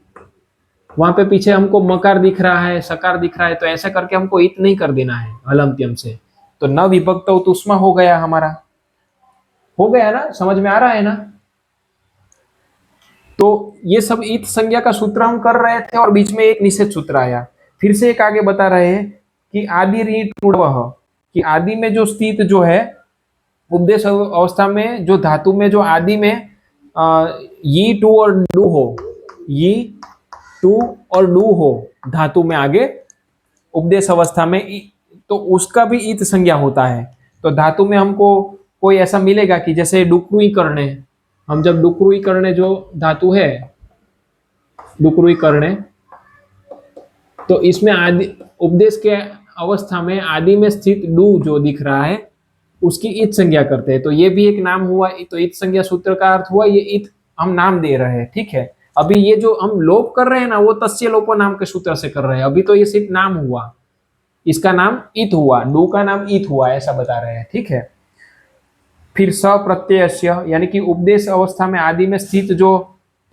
वहां पे पीछे हमको मकार दिख रहा है सकार दिख रहा है, तो ऐसा करके हमको इत नहीं कर देना है हलंत्यम से। तो न विभक्त तुष्मा हो गया हमारा, हो गया ना, समझ में आ रहा है ना। तो ये सब इत संज्ञा का सूत्र हम कर रहे थे और बीच में एक निषेध सूत्र आया। फिर से एक आगे बता रहे हैं कि आदि रीट कि आदि में जो स्थित जो है उपदेश अवस्था में, जो धातु में जो आदि में ये टू और डू हो, ये टू और डू हो धातु में आगे उपदेश अवस्था में, तो उसका भी इत संज्ञा होता है। तो धातु में हमको कोई ऐसा मिलेगा कि जैसे डुकरुई करने, हम जब डुकरुई करने जो धातु है डुकरुई करने, तो इसमें आदि उपदेश के अवस्था में आदि में स्थित डू जो दिख रहा है उसकी इत संज्ञा करते हैं। तो ये भी एक नाम हुआ, तो इत संज्ञा सूत्र का अर्थ हुआ ये इत हम नाम दे रहे हैं, ठीक है। अभी ये जो हम लोप कर रहे हैं ना, वो तस्य लोप नाम के सूत्र से कर रहे हैं, अभी तो ये सिर्फ नाम हुआ, इसका नाम इत हुआ, डू का नाम इत हुआ, ऐसा बता रहे हैं, ठीक है। फिर स प्रत्यय यानी कि उपदेश अवस्था में आदि में स्थित जो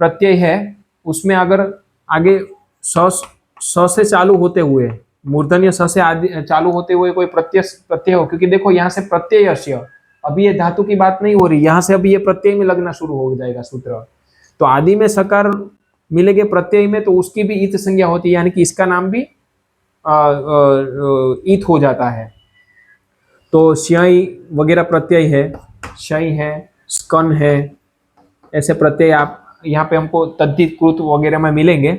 प्रत्यय है उसमें अगर आगे स से चालू होते हुए, मूर्धन्य स से आदि चालू होते हुए कोई प्रत्यय हो, क्योंकि देखो यहाँ से प्रत्यय, अभी ये धातु की बात नहीं हो रही, यहाँ से अभी ये प्रत्यय में लगना शुरू हो जाएगा सूत्र। तो आदि में सकार मिलेंगे प्रत्यय में, तो उसकी भी इत संज्ञा होती है, यानी कि इसका नाम भी इत हो जाता है। तो श्याई वगैरह प्रत्यय है, शय है, स्कन है, ऐसे प्रत्यय आप यहाँ पे हमको तद्धित कृत वगैरह में मिलेंगे।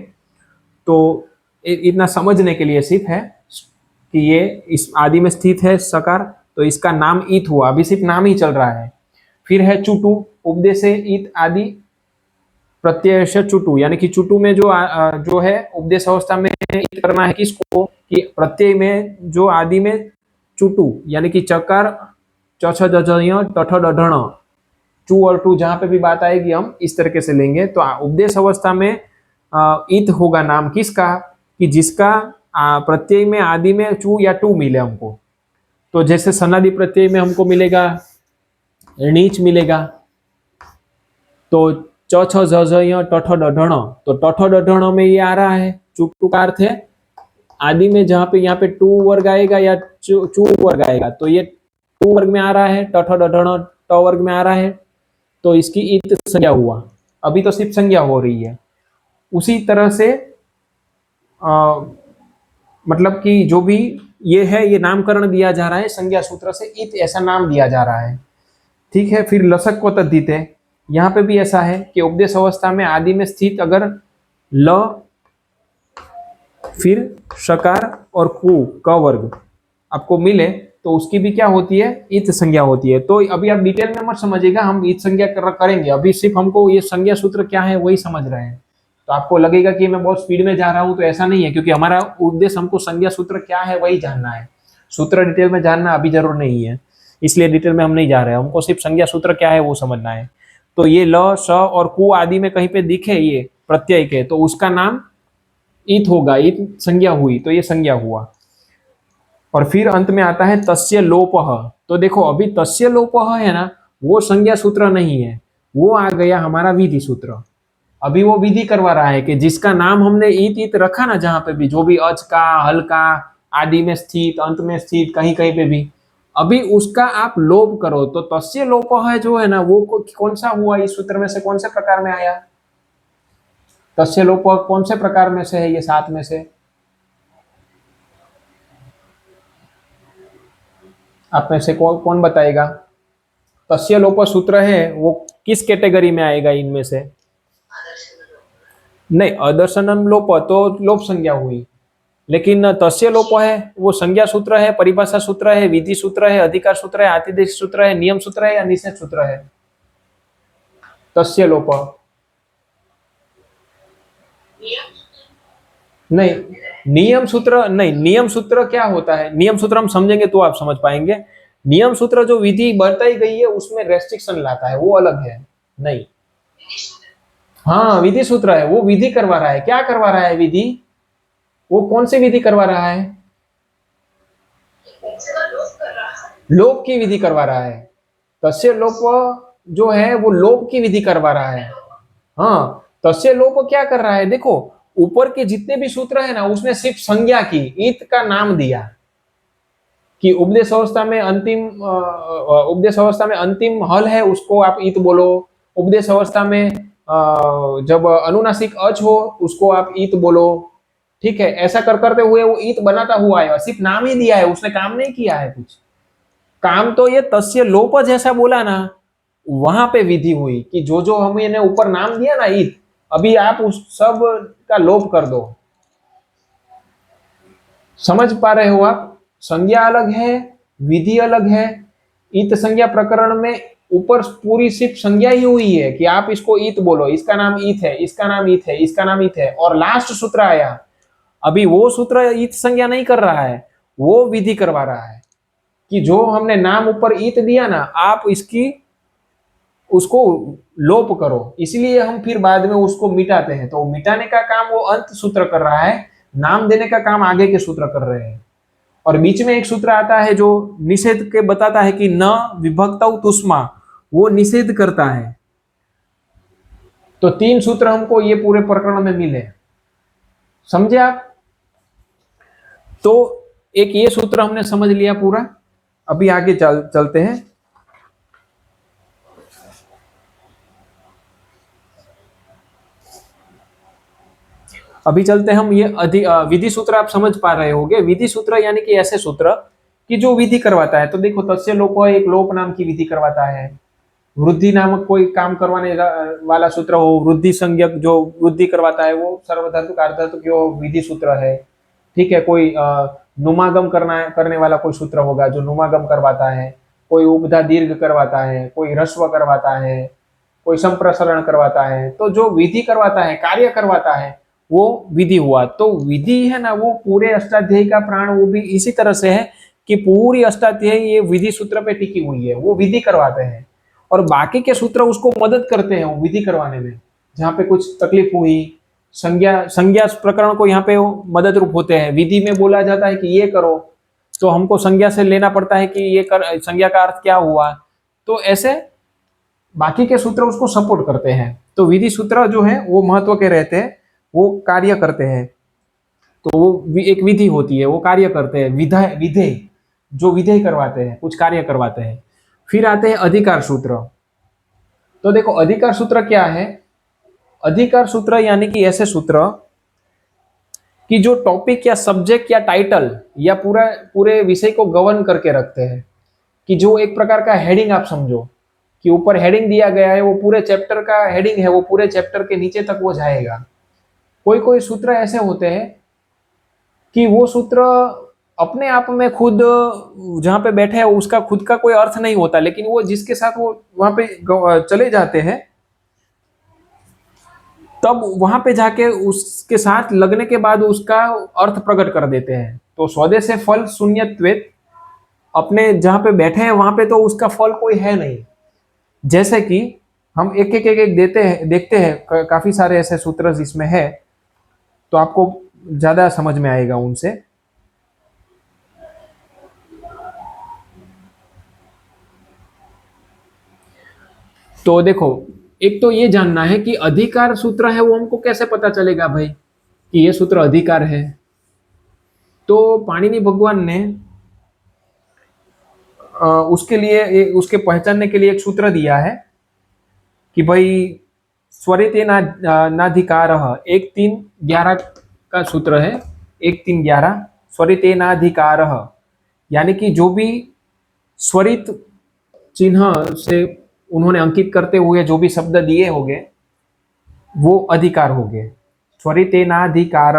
तो इतना समझने के लिए सिर्फ है कि ये इस आदि में स्थित है सकार, तो इसका नाम इत हुआ, अभी सिर्फ नाम ही चल रहा है। फिर है चुटू, उपदेश इत आदि प्रत्यय से चुटु, यानी कि चुटु में जो है उपदेश अवस्था में इत करना है किसको, कि प्रत्यय में जो आदि में चुटु, यानी कि चकार च छ ज झ ञ ट ठ ड ढ ण, चू और टू जहां पे भी बात आएगी हम इस तरीके से लेंगे। तो उपदेश अवस्था में इत होगा नाम किसका, कि जिसका प्रत्यय में आदि में चू या टू मिले हमको। तो जैसे सनादि प्रत्यय में हमको मिलेगा णीच मिलेगा, तो च छ झ झ ञ ट ठ ड ढ ण, तो ट ठ ड ढ ण में ये आ रहा है चू का अर्थ है आदि में, जहां पे यहाँ पे टू वर्ग आएगा या चू वर्ग आएगा, तो ये टू वर्ग में आ रहा है, ट ठ ड ढ ण ट वर्ग में आ रहा है, तो इसकी इत संज्ञा हुआ। अभी तो सिर्फ संज्ञा हो रही है। उसी तरह से मतलब कि जो भी ये है, ये नामकरण दिया जा रहा है संज्ञा सूत्र से, इत ऐसा नाम दिया जा रहा है। ठीक है, फिर लसक को तद्धित है, यहाँ पे भी ऐसा है कि उपदेश अवस्था में आदि में स्थित अगर ल फिर शकार और कु क वर्ग आपको मिले तो उसकी भी क्या होती है, इत संज्ञा होती है। तो अभी आप डिटेल में मत समझिएगा, हम इत संज्ञा करेंगे, अभी सिर्फ हमको ये संज्ञा सूत्र क्या है वही समझ रहे हैं। तो आपको लगेगा कि मैं बहुत स्पीड में जा रहा हूं, तो ऐसा नहीं है, क्योंकि हमारा उद्देश्य हमको संज्ञा सूत्र क्या है वही जानना है। सूत्र डिटेल में जानना अभी जरूर नहीं है, इसलिए डिटेल में हम नहीं जा रहे हैं, हमको सिर्फ संज्ञा सूत्र क्या है वो समझना है। तो ये ल स और कु आदि में कहीं पे दिखे ये प्रत्यय के, तो उसका नाम इत होगा, इत संज्ञा हुई, तो ये संज्ञा हुआ। और फिर अंत में आता है तस्य लोपः। तो देखो अभी तस्य लोपः है ना, वो संज्ञा सूत्र नहीं है, वो आ गया हमारा विधि सूत्र। अभी वो विधि करवा रहा है कि जिसका नाम हमने इत इत रखा ना, जहां पे भी जो भी अच का, हल का, आदि में स्थित, अंत में स्थित, कहीं कहीं पे भी, अभी उसका आप लोप करो। तो तस्य लोपः है जो है ना, वो कौन सा हुआ इस सूत्र में से, कौन से प्रकार में आया? तस्य लोपः कौन से प्रकार में से है ये 7 में से? आप में से कौन बताएगा? तस्य लोप सूत्र है वो किस कैटेगरी में आएगा इनमें से? नहीं, अदर्शनम लोप तो लोप संज्ञा हुई, लेकिन तस्य लोप है वो संज्ञा सूत्र है, परिभाषा सूत्र है, विधि सूत्र है, अधिकार सूत्र है, आतिदेश सूत्र है, नियम सूत्र है या निषेध सूत्र है? तस्य लोप नहीं, नियम सूत्र नहीं। नियम सूत्र क्या होता है? नियम सूत्र हम समझेंगे तो आप समझ पाएंगे। नियम सूत्र जो विधि बताई गई है उसमें रेस्ट्रिक्शन लाता है, वो अलग है। नहीं, हाँ विधि सूत्र है, वो विधि करवा रहा है। क्या करवा रहा है विधि? वो कौन सी विधि करवा रहा है? लोप की विधि करवा रहा है। तस्य लोप जो है वो लोप की विधि करवा रहा है। हाँ, तस्य लोप क्या कर रहा है? देखो ऊपर के जितने भी सूत्र है ना, उसने सिर्फ संज्ञा की, इत का नाम दिया कि उपदेश अवस्था में अंतिम हल है उसको आप इत बोलो। उपदेश अवस्था में जब अनुनासिक अच हो उसको आप इत बोलो। ठीक है, ऐसा कर करते हुए वो इत बनाता हुआ आया, सिर्फ नाम ही दिया है, उसने काम नहीं किया है कुछ। काम तो ये तस्य लोप जैसा बोला ना, वहां पे विधि हुई कि जो जो हमने ऊपर नाम दिया ना इत, अभी आप उस सब का लोप कर दो। समझ पा रहे हो आप? संज्ञा अलग है, विधि अलग है। इत संज्ञा प्रकरण में ऊपर पूरी सिर्फ संज्ञा ही हुई है कि आप इसको इत बोलो, इसका नाम इत है, इसका नाम इत है, इसका नाम इत है, और लास्ट सूत्र आया। अभी वो सूत्र इत संज्ञा नहीं कर रहा है, वो विधि करवा रहा है कि जो हमने नाम ऊपर इत दिया ना, आप उसको लोप करो। इसलिए हम फिर बाद में उसको मिटाते हैं। तो मिटाने का काम वो अंत सूत्र कर रहा है, नाम देने का काम आगे के सूत्र कर रहे हैं। और बीच में एक सूत्र आता है जो निषेध के बताता है कि न विभक्तौ तुष्मा, वो निषेध करता है। तो 3 सूत्र हमको ये पूरे प्रकरण में मिले, समझे आप? तो एक ये सूत्र हमने समझ लिया पूरा। अभी आगे चलते हैं। अभी चलते हैं हम ये विधि सूत्र आप समझ पा रहे होंगे। विधि सूत्र यानी कि ऐसे सूत्र कि जो विधि करवाता है। तो देखो तस्य लोप एक लोप नाम की विधि करवाता है। वृद्धि नामक कोई काम करवाने वाला सूत्र हो, वृद्धि संज्ञक जो वृद्धि करवाता है वो सर्वधातुक अर्धधातुक विधि सूत्र है। ठीक है, कोई नुमागम करने वाला कोई सूत्र होगा जो नुमागम करवाता है, कोई उपधा दीर्घ करवाता है, कोई ह्रस्व करवाता है, कोई संप्रसारण करवाता है, तो जो विधि करवाता है, कार्य करवाता है, वो विधि हुआ। तो विधि है ना, वो पूरे अष्टाध्यायी का प्राण वो भी इसी तरह से है कि पूरी अष्टाध्यायी ये विधि सूत्र पे टिकी हुई है, वो विधि करवाते हैं और बाकी के सूत्र उसको मदद करते हैं वो विधि करवाने में। जहाँ पे कुछ तकलीफ हुई, संज्ञा संज्ञा प्रकरण को यहाँ पे वो मदद रूप होते हैं। विधि में बोला जाता है कि ये करो, तो हमको संज्ञा से लेना पड़ता है कि ये कर, संज्ञा का अर्थ क्या हुआ। तो ऐसे बाकी के सूत्र उसको सपोर्ट करते हैं। तो विधि सूत्र जो है वो महत्व के रहते हैं, वो कार्य करते हैं। तो वो एक विधि होती है, वो कार्य करते हैं, विधेय विधेय जो विधेय करवाते हैं, कुछ कार्य करवाते हैं। फिर आते हैं अधिकार सूत्र। तो देखो अधिकार सूत्र क्या है। अधिकार सूत्र यानी कि ऐसे सूत्र कि जो टॉपिक या सब्जेक्ट या टाइटल या पूरा पूरे विषय को गवर्न करके रखते हैं। कि जो एक प्रकार का हेडिंग आप समझो कि ऊपर हेडिंग दिया गया है, वो पूरे चैप्टर का हेडिंग है, वो पूरे चैप्टर के नीचे तक वो जाएगा। कोई कोई सूत्र ऐसे होते हैं कि वो सूत्र अपने आप में खुद जहां पे बैठे हैं उसका खुद का कोई अर्थ नहीं होता, लेकिन वो जिसके साथ वो वहां पे चले जाते हैं तब वहां पे जाके उसके साथ लगने के बाद उसका अर्थ प्रकट कर देते हैं। तो स्वदेश फल शून्यत्वेत, अपने जहां पे बैठे हैं वहां पे तो उसका फल कोई है नहीं। जैसे कि हम एक एक देते हैं, देखते हैं काफी सारे ऐसे सूत्र जिसमें है, तो आपको ज्यादा समझ में आएगा उनसे। तो देखो, एक तो ये जानना है कि अधिकार सूत्र है वो हमको कैसे पता चलेगा भाई कि ये सूत्र अधिकार है। तो पाणिनि भगवान ने उसके लिए उसके पहचानने के लिए एक सूत्र दिया है कि भाई स्वरिते नाधिकार, 1-3-11 का सूत्र है। 1-3-11 स्वरिते नाधिकार, यानी कि जो भी स्वरित चिन्ह से उन्होंने अंकित करते हुए जो भी शब्द दिए होंगे वो अधिकार हो गए। स्वरितेनाधिकार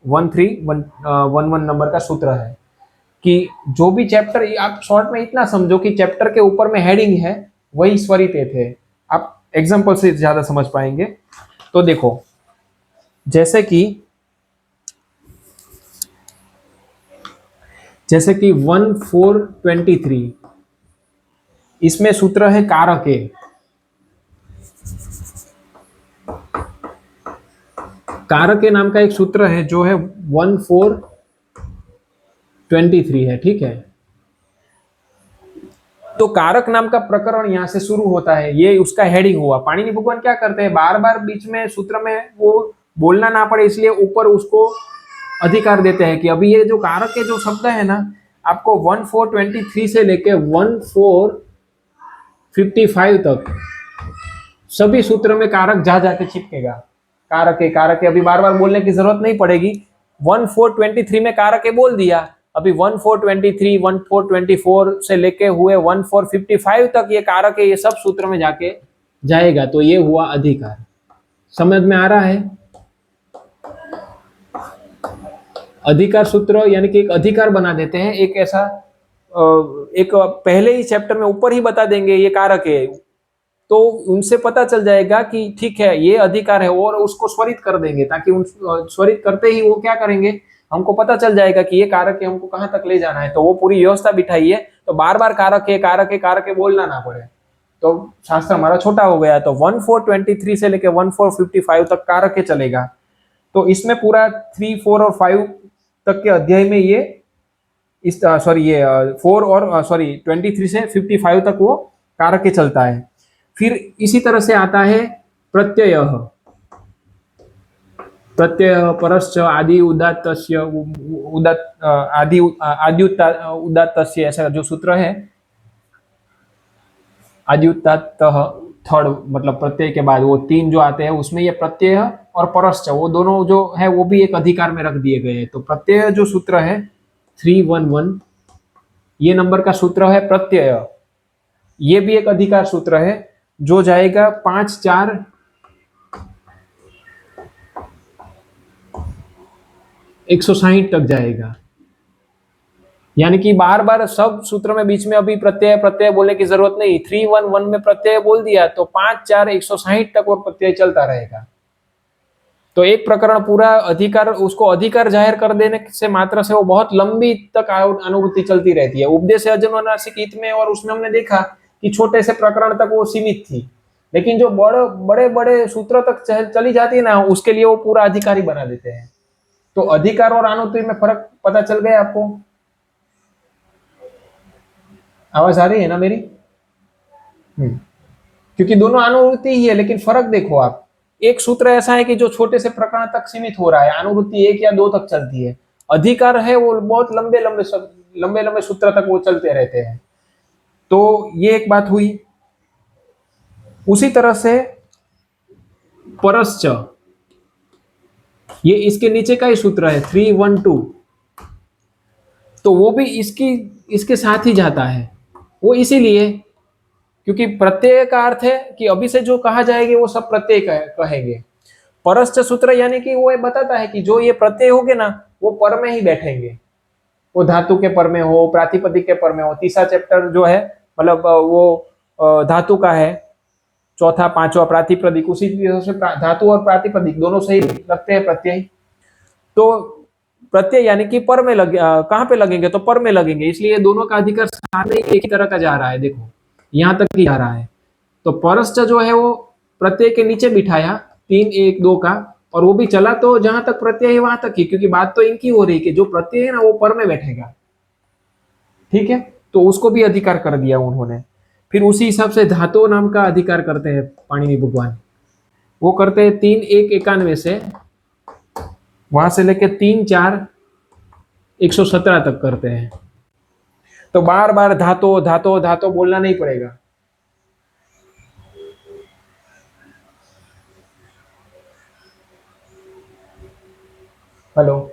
1311 नंबर का सूत्र है कि जो भी चैप्टर, आप शॉर्ट में इतना समझो कि चैप्टर के ऊपर में हेडिंग है वही स्वरिते थे। आप एग्जांपल से ज्यादा समझ पाएंगे। तो देखो जैसे कि 1423 इसमें सूत्र है कारके। कारके नाम का एक सूत्र है जो है 1423 है, ठीक है। तो कारक नाम का प्रकरण यहां से शुरू होता है, ये उसका हेडिंग हुआ। पाणिनि भगवान क्या करते हैं, बार बार बीच में सूत्र में वो बोलना ना पड़े इसलिए ऊपर उसको अधिकार देते हैं कि अभी ये जो कारक के जो शब्द है ना, आपको 1423 से लेके 1455 तक सभी सूत्र में कारक जा जाके चिपकेगा। कारक है, अभी बार बार बोलने की जरूरत नहीं पड़ेगी। 1423 में कारक बोल दिया, अभी 1423, 1424 से लेके हुए 1455 तक ये कारक ये सब सूत्र में जाके जाएगा। तो ये हुआ अधिकार। समझ में आ रहा है। अधिकार सूत्र यानी कि एक अधिकार बना देते हैं, एक ऐसा एक पहले ही चैप्टर में ऊपर ही बता देंगे ये कारक है, तो उनसे पता चल जाएगा कि ठीक है ये अधिकार है, और उसको स्वरित कर देंगे ताकि उन स्वरित करते ही वो क्या करेंगे, हमको पता चल जाएगा कि ये कारक है, हमको कहां तक ले जाना है। तो वो पूरी व्यवस्था बिठाई है, तो बार बार कारक है बोलना ना पड़े, तो शास्त्र हमारा छोटा हो गया। तो 1423 से लेकर 1455 तक कारक चलेगा। तो इसमें पूरा 3, 4 और 5 तक के अध्याय में ये इस सॉरी ये 4 और 23 से 55 तक वो कारक चलता है। फिर इसी तरह से आता है प्रत्यय। प्रत्यय परश्च आदि उदात्तस्य आदि उदात्तस्य, ऐसा जो सूत्र है आदि उदात्त थर्ड, मतलब प्रत्यय के बाद वो 3 जो आते हैं उसमें ये प्रत्यय और परश्च वो दोनों जो है वो भी एक अधिकार में रख दिए गए हैं। तो प्रत्यय जो सूत्र है 311, ये नंबर का सूत्र है प्रत्यय, ये भी एक अधिकार सूत्र है जो जाएगा 5-4 160 तक जाएगा। यानी कि बार बार सब सूत्र में बीच में अभी प्रत्यय प्रत्यय बोलने की जरूरत नहीं, 311 में प्रत्यय बोल दिया तो 5 4 160 तक और प्रत्यय चलता रहेगा। तो एक प्रकरण पूरा अधिकार, उसको अधिकार जाहिर कर देने से मात्र से वो बहुत लंबी तक अनुवृत्ति चलती रहती है। उपदेश अजन्मनासिक हित में और उसमें हमने देखा कि छोटे से प्रकरण तक वो सीमित थी, लेकिन जो बड़े बड़े सूत्र तक चली जाती है ना, उसके लिए वो पूरा अधिकारी बना देते हैं। तो अधिकार और अनुवृत्ति में फर्क पता चल गया आपको? आवाज आ रही है ना मेरी? क्योंकि दोनों अनुवृत्ति ही है, लेकिन फर्क देखो आप, एक सूत्र ऐसा है कि जो छोटे से प्रकरण तक सीमित हो रहा है, अनुवृत्ति 1 या 2 तक चलती है। अधिकार है वो बहुत लंबे लंबे सूत्र तक वो चलते रहते हैं। तो ये एक बात हुई। उसी तरह से परश्च, ये इसके नीचे का ही सूत्र है 312, तो वो भी इसके साथ ही जाता है। वो इसीलिए क्योंकि प्रत्यय का अर्थ है कि अभी से जो कहा जाएगा वो सब प्रत्यय कहेंगे। परश्च सूत्र यानी कि वो ये बताता है कि जो ये प्रत्यय होंगे ना, वो पर में ही बैठेंगे, वो धातु के पर में हो, प्रातिपदिक के पर में हो। तीसरा चैप्टर जो है मतलब वो धातु का है, चौथा पांचवा प्रातिपदिक, उसी तरह से धातु और प्रातिपदिक दोनों से ही लगते हैं प्रत्यय। तो प्रत्यय यानी कि पर में लगे, कहाँ पे लगेंगे? तो पर में लगेंगे, इसलिए दोनों का अधिकार सामने एक ही तरह का जा रहा है। देखो यहां तक ही जा रहा है। तो परश्च जो है वो प्रत्यय के नीचे बिठाया 3 1 2 का, और वो भी चला तो जहां तक प्रत्यय है वहां तक ही, क्योंकि बात तो इनकी हो रही है कि जो प्रत्यय है ना वो पर में बैठेगा। ठीक है, तो उसको भी अधिकार कर दिया उन्होंने। फिर उसी हिसाब से धातु नाम का अधिकार करते हैं पाणिनि भगवान। वो करते हैं 3 1 91 से, वहां से लेके 3 4 117 तक करते हैं। तो बार बार धातो धातो धातो बोलना नहीं पड़ेगा। हेलो,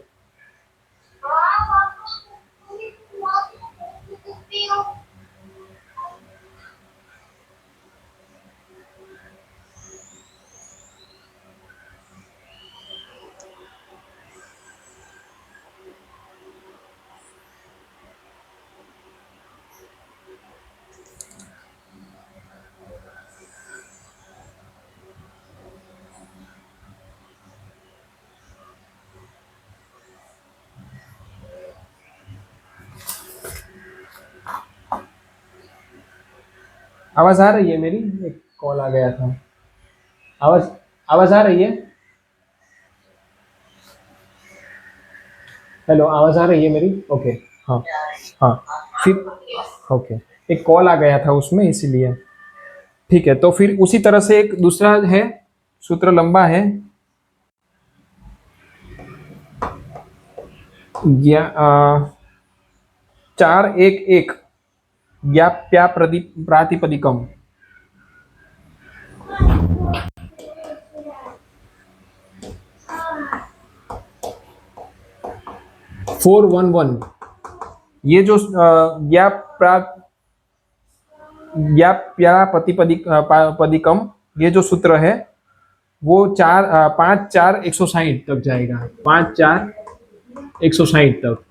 आवाज आ रही है मेरी? एक कॉल आ गया था। आवाज आवाज आ रही है? हेलो, आवाज आ रही है मेरी? ओके। हाँ हाँ, फिर ओके, एक कॉल आ गया था उसमें इसीलिए। ठीक है, तो फिर उसी तरह से एक दूसरा है सूत्र, लंबा है, 4 1 1 ज्ञाप्या प्रातिपदिकम। 411, ये जो पदिकम, ये जो सूत्र है वो 5 4 160 तक जाएगा, 5 4 160 तक।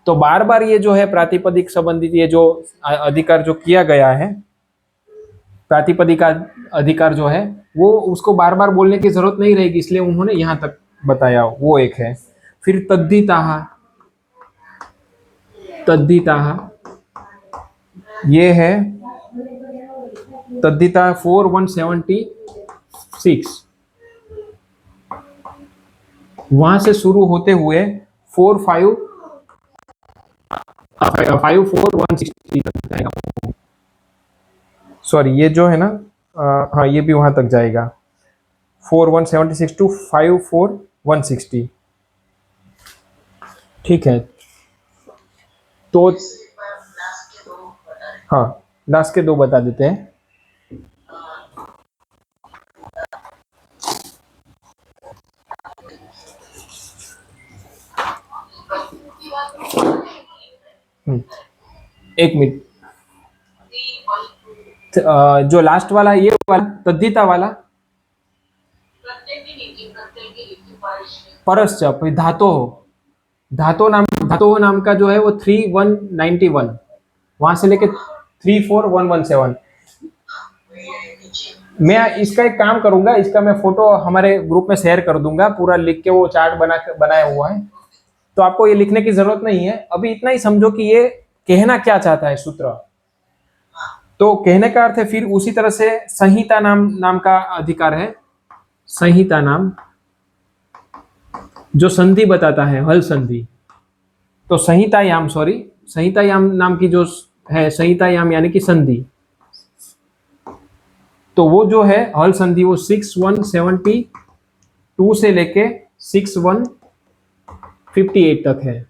तो बार बार ये जो है प्रातिपदिक संबंधित ये जो अधिकार जो किया गया है, प्रातिपदिक का अधिकार जो है वो उसको बार बार बोलने की जरूरत नहीं रहेगी, इसलिए उन्होंने यहां तक बताया। वो एक है। फिर तद्धिताः, तद्धिताः ये है तद्धिता 4176, वहां से शुरू होते हुए 54160 तक जाएगा। सॉरी, ये जो है ना, हाँ ये भी वहां तक जाएगा, 4176 टू 54160। ठीक है, तो हाँ लास्ट के 2 बता देते हैं। एक मिनट, जो लास्ट वाला ये वाला तद्धिता वाला परश्च धातो हो, धातो नाम का जो है वो 3191, वहां से लेके 34117। मैं इसका एक काम करूंगा, इसका मैं फोटो हमारे ग्रुप में शेयर कर दूंगा, पूरा लिख के वो चार्ट बनाया हुआ है, तो आपको ये लिखने की जरूरत नहीं है। अभी इतना ही समझो कि ये कहना क्या चाहता है सूत्र। तो कहने का अर्थ है, फिर उसी तरह से संहिता नाम का अधिकार है। संहिता नाम जो संधि बताता है, हल संधि। तो संहितायाम नाम की जो है, संहितायाम यानी कि संधि, तो वो जो है हल संधि वो 6172 से लेके 6158 तक है।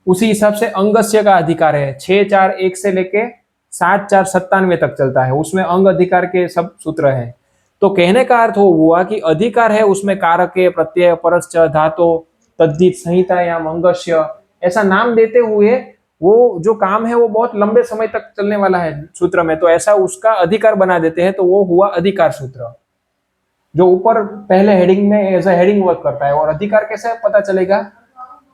उसी हिसाब से अंगस्य का अधिकार है 641 से लेके 7497 तक चलता है, उसमें अंग अधिकार के सब सूत्र हैं। तो कहने का अर्थ हुआ कि अधिकार है उसमें कारक, प्रत्यय, परश्च, धातो, तद्धित, संहितायाम, अंगस्य, ऐसा नाम देते हुए वो जो काम है वो बहुत लंबे समय तक चलने वाला है सूत्र में, तो ऐसा उसका अधिकार बना देते हैं, तो वो हुआ अधिकार सूत्र, जो ऊपर पहले हेडिंग में एज ए हेडिंग वर्क करता है। और अधिकार कैसे पता चलेगा,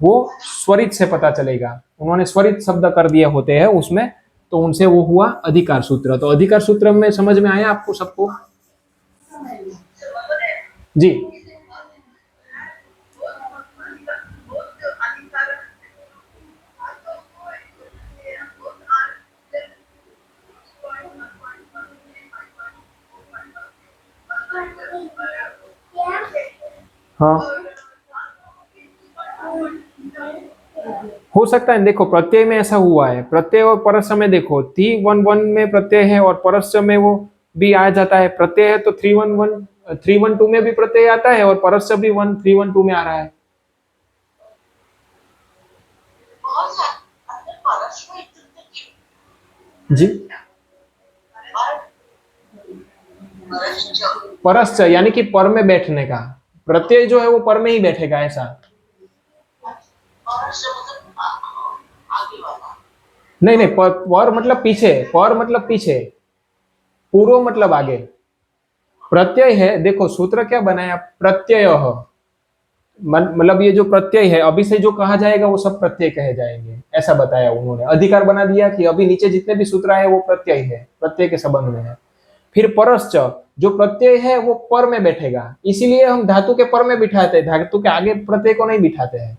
वो स्वरित से पता चलेगा, उन्होंने स्वरित शब्द कर दिए होते हैं उसमें, तो उनसे वो हुआ अधिकार सूत्र। तो अधिकार सूत्र में समझ में आया आपको सबको? जी हाँ, हो सकता है। देखो प्रत्यय में ऐसा हुआ है, प्रत्यय और परस्य में देखो 311 में प्रत्यय है और परस्य में वो भी आ जाता है। प्रत्यय है तो 312 में भी प्रत्यय आता है और परस्य भी 1312 में आ रहा है। जी परश्च यानी कि पर में बैठने का, प्रत्यय जो है वो पर में ही बैठेगा ऐसा। नहीं, पर मतलब पीछे, पर मतलब पीछे, पूर्व मतलब आगे। प्रत्यय है, देखो सूत्र क्या बनाया, प्रत्यय, मतलब ये जो प्रत्यय है अभी से जो कहा जाएगा वो सब प्रत्यय कहे जाएंगे, ऐसा बताया उन्होंने। अधिकार बना दिया कि अभी नीचे जितने भी सूत्र है वो प्रत्यय है, प्रत्यय के संबंध में है। फिर परश्च, जो प्रत्यय है वो पर में बैठेगा, इसीलिए हम धातु के पर में बिठाते हैं, धातु के आगे प्रत्यय को नहीं बिठाते हैं,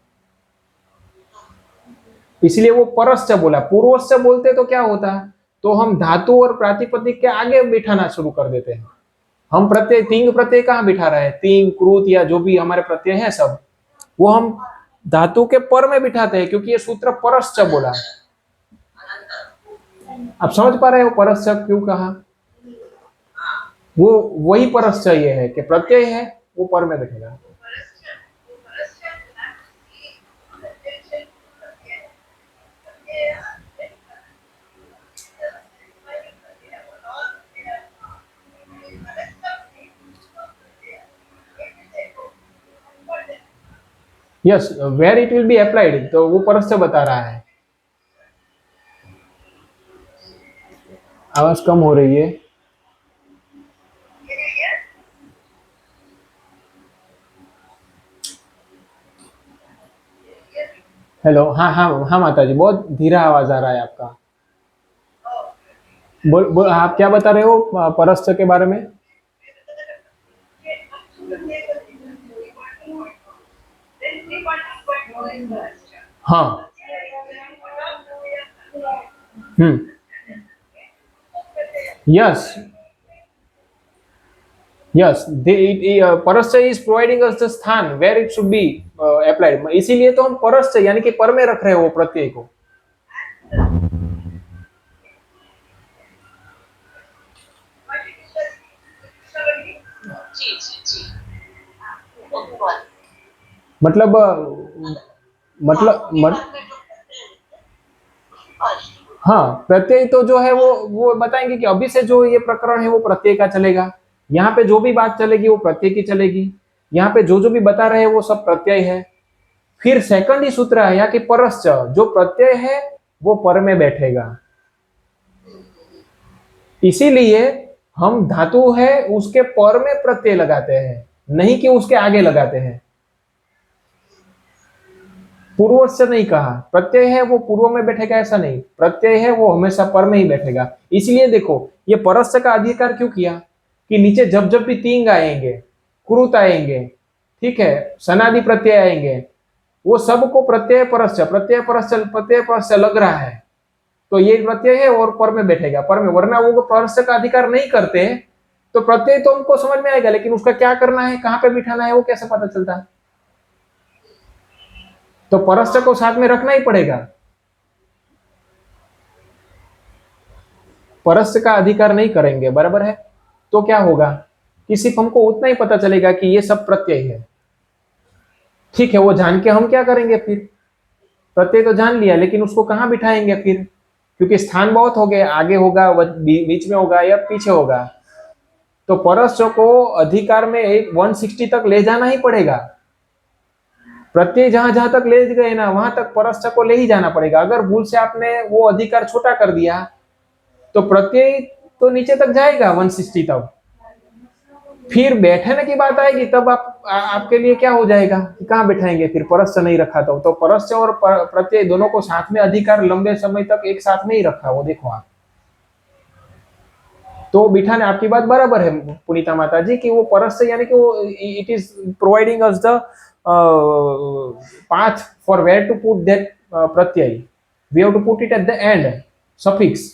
इसलिए वो परश्च बोला। पूर्वश्च बोलते तो क्या होता, तो हम धातु और प्रातिपदिक के आगे बिठाना शुरू कर देते हैं। हम प्रत्यय, तिंग प्रत्यय कहाँ बिठा रहे हैं, तिंग, क्रूत या जो भी हमारे प्रत्यय है सब, वो हम धातु के पर में बिठाते हैं, क्योंकि ये सूत्र परश्च बोला। आप समझ पा रहे हो परश्च क्यों कहा? वो वही परश्च ये है कि प्रत्यय है वो पर में बैठेगा। Yes, where it will be applied, तो वो परश्च बता रहा है। आवाज कम हो रही है। हेलो, हाँ हाँ हाँ माता जी, बहुत धीरा आवाज आ रहा है आपका। बोल आप क्या बता रहे हो परश्च के बारे में? हाँ, यस यस, परश्च इज प्रोवाइडिंग अस द स्थान where it should be applied, इसीलिए तो हम परश्च यानी कि पर में रख रहे हो वो प्रत्यय को। मतलब हाँ, प्रत्यय तो जो है वो बताएंगे कि अभी से जो ये प्रकरण है वो प्रत्यय का चलेगा, यहाँ पे जो भी बात चलेगी वो प्रत्यय की चलेगी, यहाँ पे जो भी बता रहे हैं वो सब प्रत्यय है। फिर सेकंड ही सूत्र है या कि परश्च, जो प्रत्यय है वो पर में बैठेगा, इसीलिए हम धातु है उसके पर में प्रत्यय लगाते हैं, नहीं कि उसके आगे लगाते हैं। पूर्व से नहीं कहा, प्रत्यय है वो पूर्व में बैठेगा ऐसा नहीं, प्रत्यय है वो हमेशा पर में ही बैठेगा। इसलिए देखो ये परस्य का अधिकार क्यों किया कि नीचे जब जब भी तिंग आएंगे, कुरुत आएंगे, ठीक है, सनादि प्रत्यय आएंगे, वो सबको प्रत्यय परस्य लग रहा है, तो ये प्रत्यय है और पर में बैठेगा, पर में, वरना वो परस्य का अधिकार नहीं करते तो प्रत्यय तो हमको समझ में आएगा, लेकिन उसका क्या करना है, कहां पे बिठाना है, वो कैसे पता चलता है? तो परस्य को साथ में रखना ही पड़ेगा। परस्य का अधिकार नहीं करेंगे, बराबर है, तो क्या होगा कि सिर्फ हमको उतना ही पता चलेगा कि ये सब प्रत्यय है, ठीक है। वो जान के हम क्या करेंगे फिर, प्रत्यय तो जान लिया, लेकिन उसको कहां बिठाएंगे फिर, क्योंकि स्थान बहुत हो गए, आगे होगा, बीच में होगा या पीछे होगा, तो परस्य को अधिकार में 160 तक ले जाना ही पड़ेगा। प्रत्यय जहां जहां तक ले गए ना, वहां तक परस्य को ले ही जाना पड़ेगा। अगर भूल से आपने वो अधिकार छोटा कर दिया तो प्रत्यय तो नीचे तक जाएगा 160 तक, फिर बैठने की बात आएगी तब आपके लिए क्या हो जाएगा कि कहां बैठाएंगे, फिर परस्य नहीं रखा तो परस्य और प्रत्यय दोनों को साथ में अधिकार लंबे समय तक एक साथ में ही रखा, वो देखो आप। तो बिठाने, आपकी बात बराबर है पुनीता माता जी कि वो परस्य यानी कि वो it is providing us the path for where to put that pratyay. We have to put it at the end, suffix.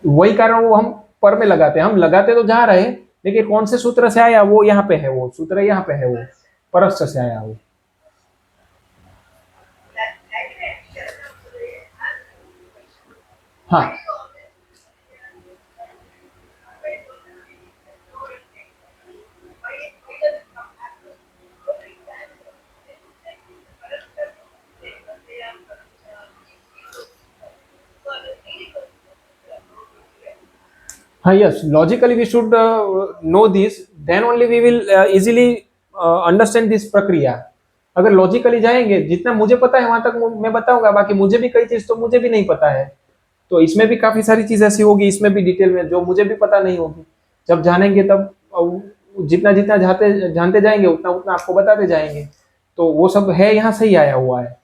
वही कारण वो हम पर में लगाते हैं, हम लगाते तो जा रहे हैं, लेकिन कौन से सूत्र से आया वो यहाँ पे है, वो सूत्र यहाँ पे है, वो परस्य से आया वो। हाँ हाँ, yes, logically we should know this, then only we will easily understand this प्रक्रिया। अगर लॉजिकली जाएंगे, जितना मुझे पता है वहां तक मैं बताऊंगा, बाकी मुझे भी कई चीज तो मुझे भी नहीं पता है, तो इसमें भी काफी सारी चीज ऐसी होगी, इसमें भी डिटेल में जो मुझे भी पता नहीं होगी, जब जानेंगे तब जितना जितना जानते जाएंगे उतना उतना आपको बताते जाएंगे। तो वो सब है, यहाँ से ही आया हुआ है,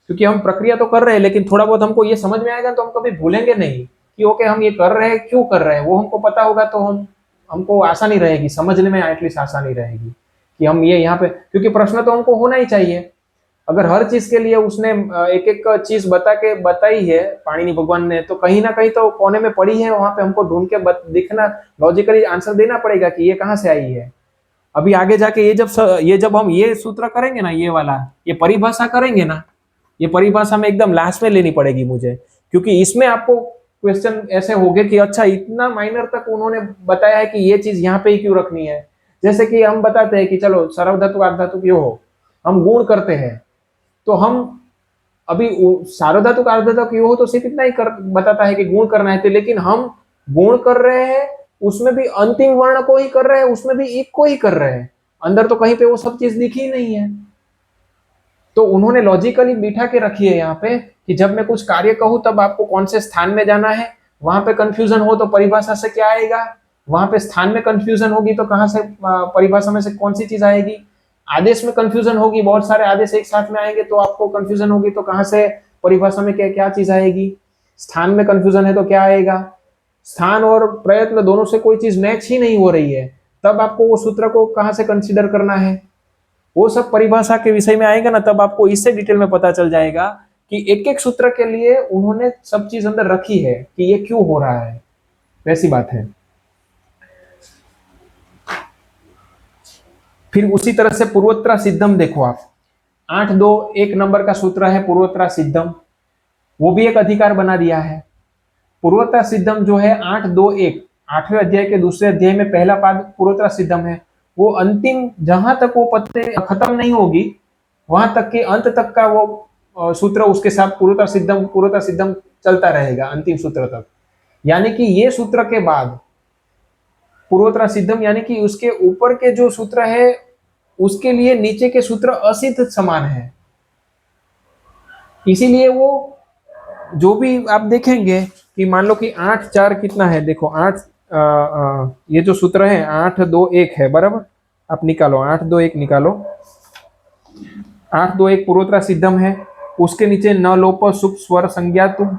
क्योंकि हम प्रक्रिया तो कर रहे हैं, लेकिन थोड़ा बहुत हमको ये समझ में आएगा तो हम कभी भूलेंगे नहीं कि ओके हम ये कर रहे हैं, क्यों कर रहे हैं, वो हमको पता होगा तो हमको आसानी रहेगी, समझने में एटलीस्ट आसानी रहेगी कि हम ये यहाँ पे, क्योंकि प्रश्न तो हमको होना ही चाहिए। अगर हर चीज के लिए उसने एक एक चीज बताई है पाणिनि भगवान ने, तो कहीं ना कहीं तो कोने में पड़ी है, वहां पे हमको ढूंढ के दिखना, लॉजिकली आंसर देना पड़ेगा कि ये कहाँ से आई है। अभी आगे जाके ये जब हम ये सूत्र करेंगे ना, ये वाला, ये परिभाषा करेंगे ना, ये परिभाषा में एकदम लास्ट में लेनी पड़ेगी मुझे, क्योंकि इसमें आपको क्वेश्चन ऐसे हो गए कि अच्छा इतना माइनर तक उन्होंने बताया है कि ये चीज यहाँ पे ही क्यों रखनी है। जैसे कि हम बताते हैं कि चलो सार्वधातुक अर्धधातुक यो हो, हम गुण करते हैं, तो हम अभी सार्वधातुक अर्धधातुक यो हो तो सिर्फ इतना ही बताता है कि गुण करना है, तो लेकिन हम गुण कर रहे हैं उसमें भी अंतिम वर्ण को ही कर रहे हैं, उसमें भी एक को ही कर रहे हैं, अंदर तो कहीं पे वो सब चीज लिखी ही नहीं है। तो उन्होंने लॉजिकली बिठा के रखी है यहाँ पे कि जब मैं कुछ कार्य कहूं तब आपको कौन से स्थान में जाना है, वहां पे कंफ्यूजन हो तो परिभाषा से क्या आएगा, वहां पे स्थान में कंफ्यूजन होगी तो कहां से परिभाषा में से कौन सी चीज आएगी, आदेश में कंफ्यूजन होगी, बहुत सारे आदेश एक साथ में आएंगे तो आपको कंफ्यूजन होगी, तो कहां से परिभाषा में क्या क्या चीज आएगी, स्थान में कंफ्यूजन है तो क्या आएगा, स्थान और प्रयत्न दोनों से कोई चीज मैच ही नहीं हो रही है, तब आपको वो सूत्र को कहां से कंसिडर करना है, वो सब परिभाषा के विषय में आएगा ना, तब आपको इससे डिटेल में पता चल जाएगा कि एक एक सूत्र के लिए उन्होंने सब चीज अंदर रखी है कि ये क्यों हो रहा है, वैसी बात है। फिर उसी तरह से पूर्वोत्तरा सिद्धम देखो आप, 8-2-1 नंबर का सूत्र है पूर्वोत्तरा सिद्धम, वो भी एक अधिकार बना दिया है। पूर्वोत्तरा सिद्धम जो है 8-2-1, 8वें अध्याय के दूसरे अध्याय में पहला पाद पूर्वोत्तरा सिद्धम है, वो अंतिम जहां तक वो पत्ते खत्म नहीं होगी वहां तक के अंत तक का वो सूत्र उसके साथ पूर्वोत्तरा सिद्धम चलता रहेगा अंतिम सूत्र तक। यानी कि ये सूत्र के बाद पूर्वोत्तरा सिद्धम, यानी कि उसके ऊपर के जो सूत्र है उसके लिए नीचे के सूत्र असिद्ध समान है, इसीलिए वो जो भी आप देखेंगे कि मान लो कि 8-4 कितना है, देखो 8 ये जो सूत्र है 8-2-1 है, बराबर, आप निकालो 8-2-1 निकालो, 8 2 1 पूर्वोत्तरा सिद्धम है, उसके नीचे न लोप सुप स्वर संज्ञा तुम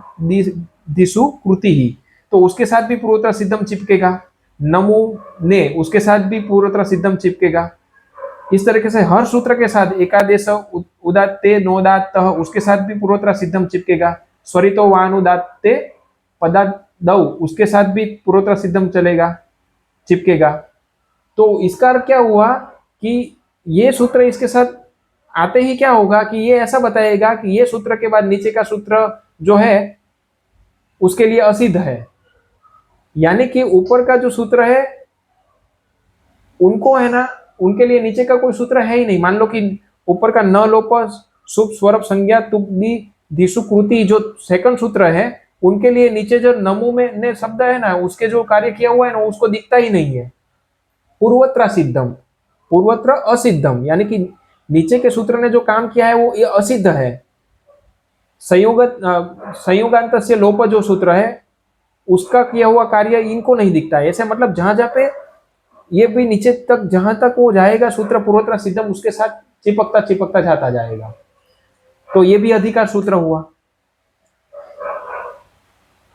दिशु कृति ही, तो उसके साथ भी पूर्वोत्तरा सिद्धम चिपकेगा। नमो ने, उसके साथ भी पूर्वोत्तरा सिद्धम चिपकेगा। इस तरीके से हर सूत्र के साथ एकादेश उदात्ते नोदात्त, उसके साथ भी पूर्वोत्तरा सिद्धम चिपकेगा। स्वरितो वानुदात्ते पदादौ, उसके साथ भी पूर्वोत्तरा सिद्धम चलेगा, चिपकेगा। तो इसका अर्थ क्या हुआ कि ये सूत्र इसके साथ आते ही क्या होगा कि ये ऐसा बताएगा कि ये सूत्र के बाद नीचे का सूत्र जो है उसके लिए असिद्ध है, यानी कि ऊपर का जो सूत्र है उनको है ना, उनके लिए नीचे का कोई सूत्र है ही नहीं। मान लो कि ऊपर का न लोप शुभ स्वरप संज्ञा तुब्दी दिशुकृति जो सेकंड सूत्र है, उनके लिए नीचे जो नमु में ने शब्द है ना, उसके जो कार्य किया हुआ है ना, उसको दिखता ही नहीं है। पूर्वत्र सिद्धम, पूर्वत्र असिद्धम, यानी कि नीचे के सूत्र ने जो काम किया है वो ये असिद्ध है। संयोगांत से लोप जो सूत्र है उसका किया हुआ कार्य इनको नहीं दिखता है। ऐसे मतलब जहां जहां पे ये भी नीचे तक जहां तक वो जाएगा सूत्र पूर्वोत्तर सिद्धम उसके साथ चिपकता चिपकता जाता जाएगा, तो ये भी अधिकार सूत्र हुआ।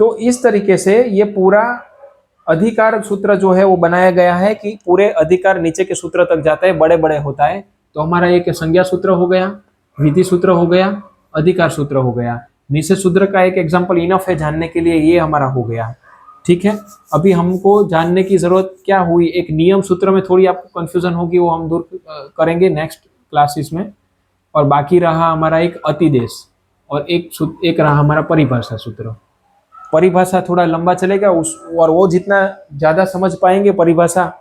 तो इस तरीके से ये पूरा अधिकार सूत्र जो है वो बनाया गया है कि पूरे अधिकार नीचे के सूत्र तक जाता है, बड़े बड़े होता है। तो हमारा एक संज्ञा सूत्र हो गया, विधि सूत्र हो गया, अधिकार सूत्र हो गया। निषेध सूत्र का एक एग्जांपल इनफ है जानने के लिए, ये हमारा हो गया। ठीक है, अभी हमको जानने की जरूरत क्या हुई, एक नियम सूत्र में थोड़ी आपको कंफ्यूजन होगी, वो हम दूर करेंगे नेक्स्ट क्लासेस में। और बाकी रहा हमारा एक अतिदेश, और एक रहा हमारा परिभाषा सूत्र। परिभाषा थोड़ा लंबा चलेगा उस, और वो जितना ज्यादा समझ पाएंगे परिभाषा,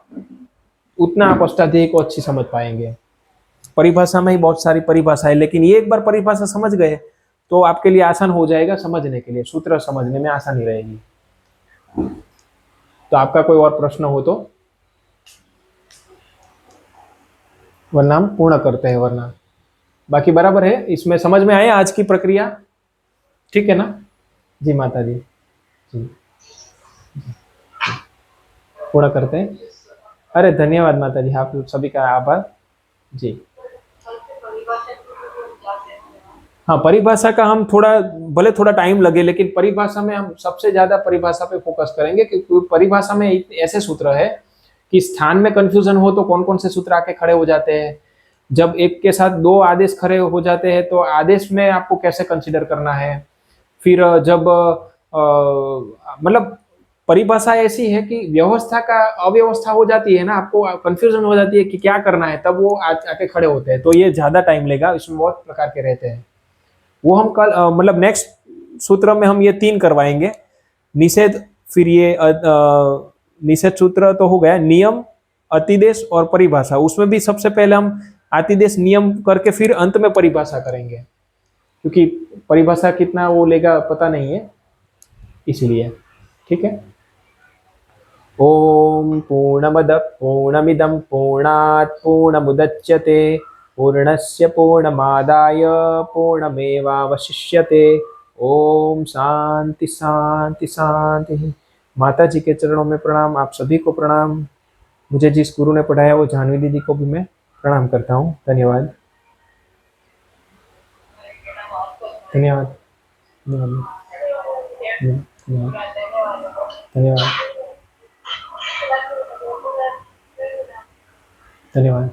उतना आप अष्टाध्यायी को अच्छी समझ पाएंगे। परिभाषा में ही बहुत सारी परिभाषा है, लेकिन ये एक बार परिभाषा समझ गए तो आपके लिए आसान हो जाएगा समझने के लिए, सूत्र समझने में आसानी रहेगी। तो आपका कोई और प्रश्न हो तो, वरना हम पूर्ण करते हैं। वरना बाकी बराबर है, इसमें समझ में आया आज की प्रक्रिया? ठीक है ना जी माता जी? जी पूर्ण करते हैं। अरे धन्यवाद माता जी, आप सभी का आभार जी। हाँ, परिभाषा का हम थोड़ा, भले थोड़ा टाइम लगे, लेकिन परिभाषा में हम सबसे ज्यादा परिभाषा पे फोकस करेंगे, क्योंकि परिभाषा में ऐसे सूत्र है कि स्थान में कंफ्यूजन हो तो कौन कौन से सूत्र आके खड़े हो जाते हैं। जब एक के साथ दो आदेश खड़े हो जाते हैं तो आदेश में आपको कैसे कंसीडर करना है। फिर जब मतलब परिभाषा ऐसी है कि व्यवस्था का अव्यवस्था हो जाती है ना, आपको कंफ्यूजन हो जाती है कि क्या करना है, तब वो आके खड़े होते हैं। तो ये ज्यादा टाइम लेगा, इसमें बहुत प्रकार के रहते हैं। वो हम कल मतलब नेक्स्ट सूत्र में हम ये 3 करवाएंगे। निषेध, फिर ये निषेध सूत्र तो हो गया, नियम, अतिदेश और परिभाषा। उसमें भी सबसे पहले हम अतिदेश नियम करके फिर अंत में परिभाषा करेंगे, क्योंकि परिभाषा कितना वो लेगा पता नहीं है, इसलिए। ठीक है, ओम पूर्णमद पूर्णमिदं पूर्णात् पूर्णमुदच्यते पूर्णस्य पूर्णमादाय पूर्णमेवावशिष्यते। ओम शांति शांति शांति। माता जी के चरणों में प्रणाम, आप सभी को प्रणाम। मुझे जिस गुरु ने पढ़ाया वो जानवी दीदी को भी मैं प्रणाम करता हूँ। धन्यवाद धन्यवाद धन्यवाद धन्यवाद धन्यवाद धन्यवाद।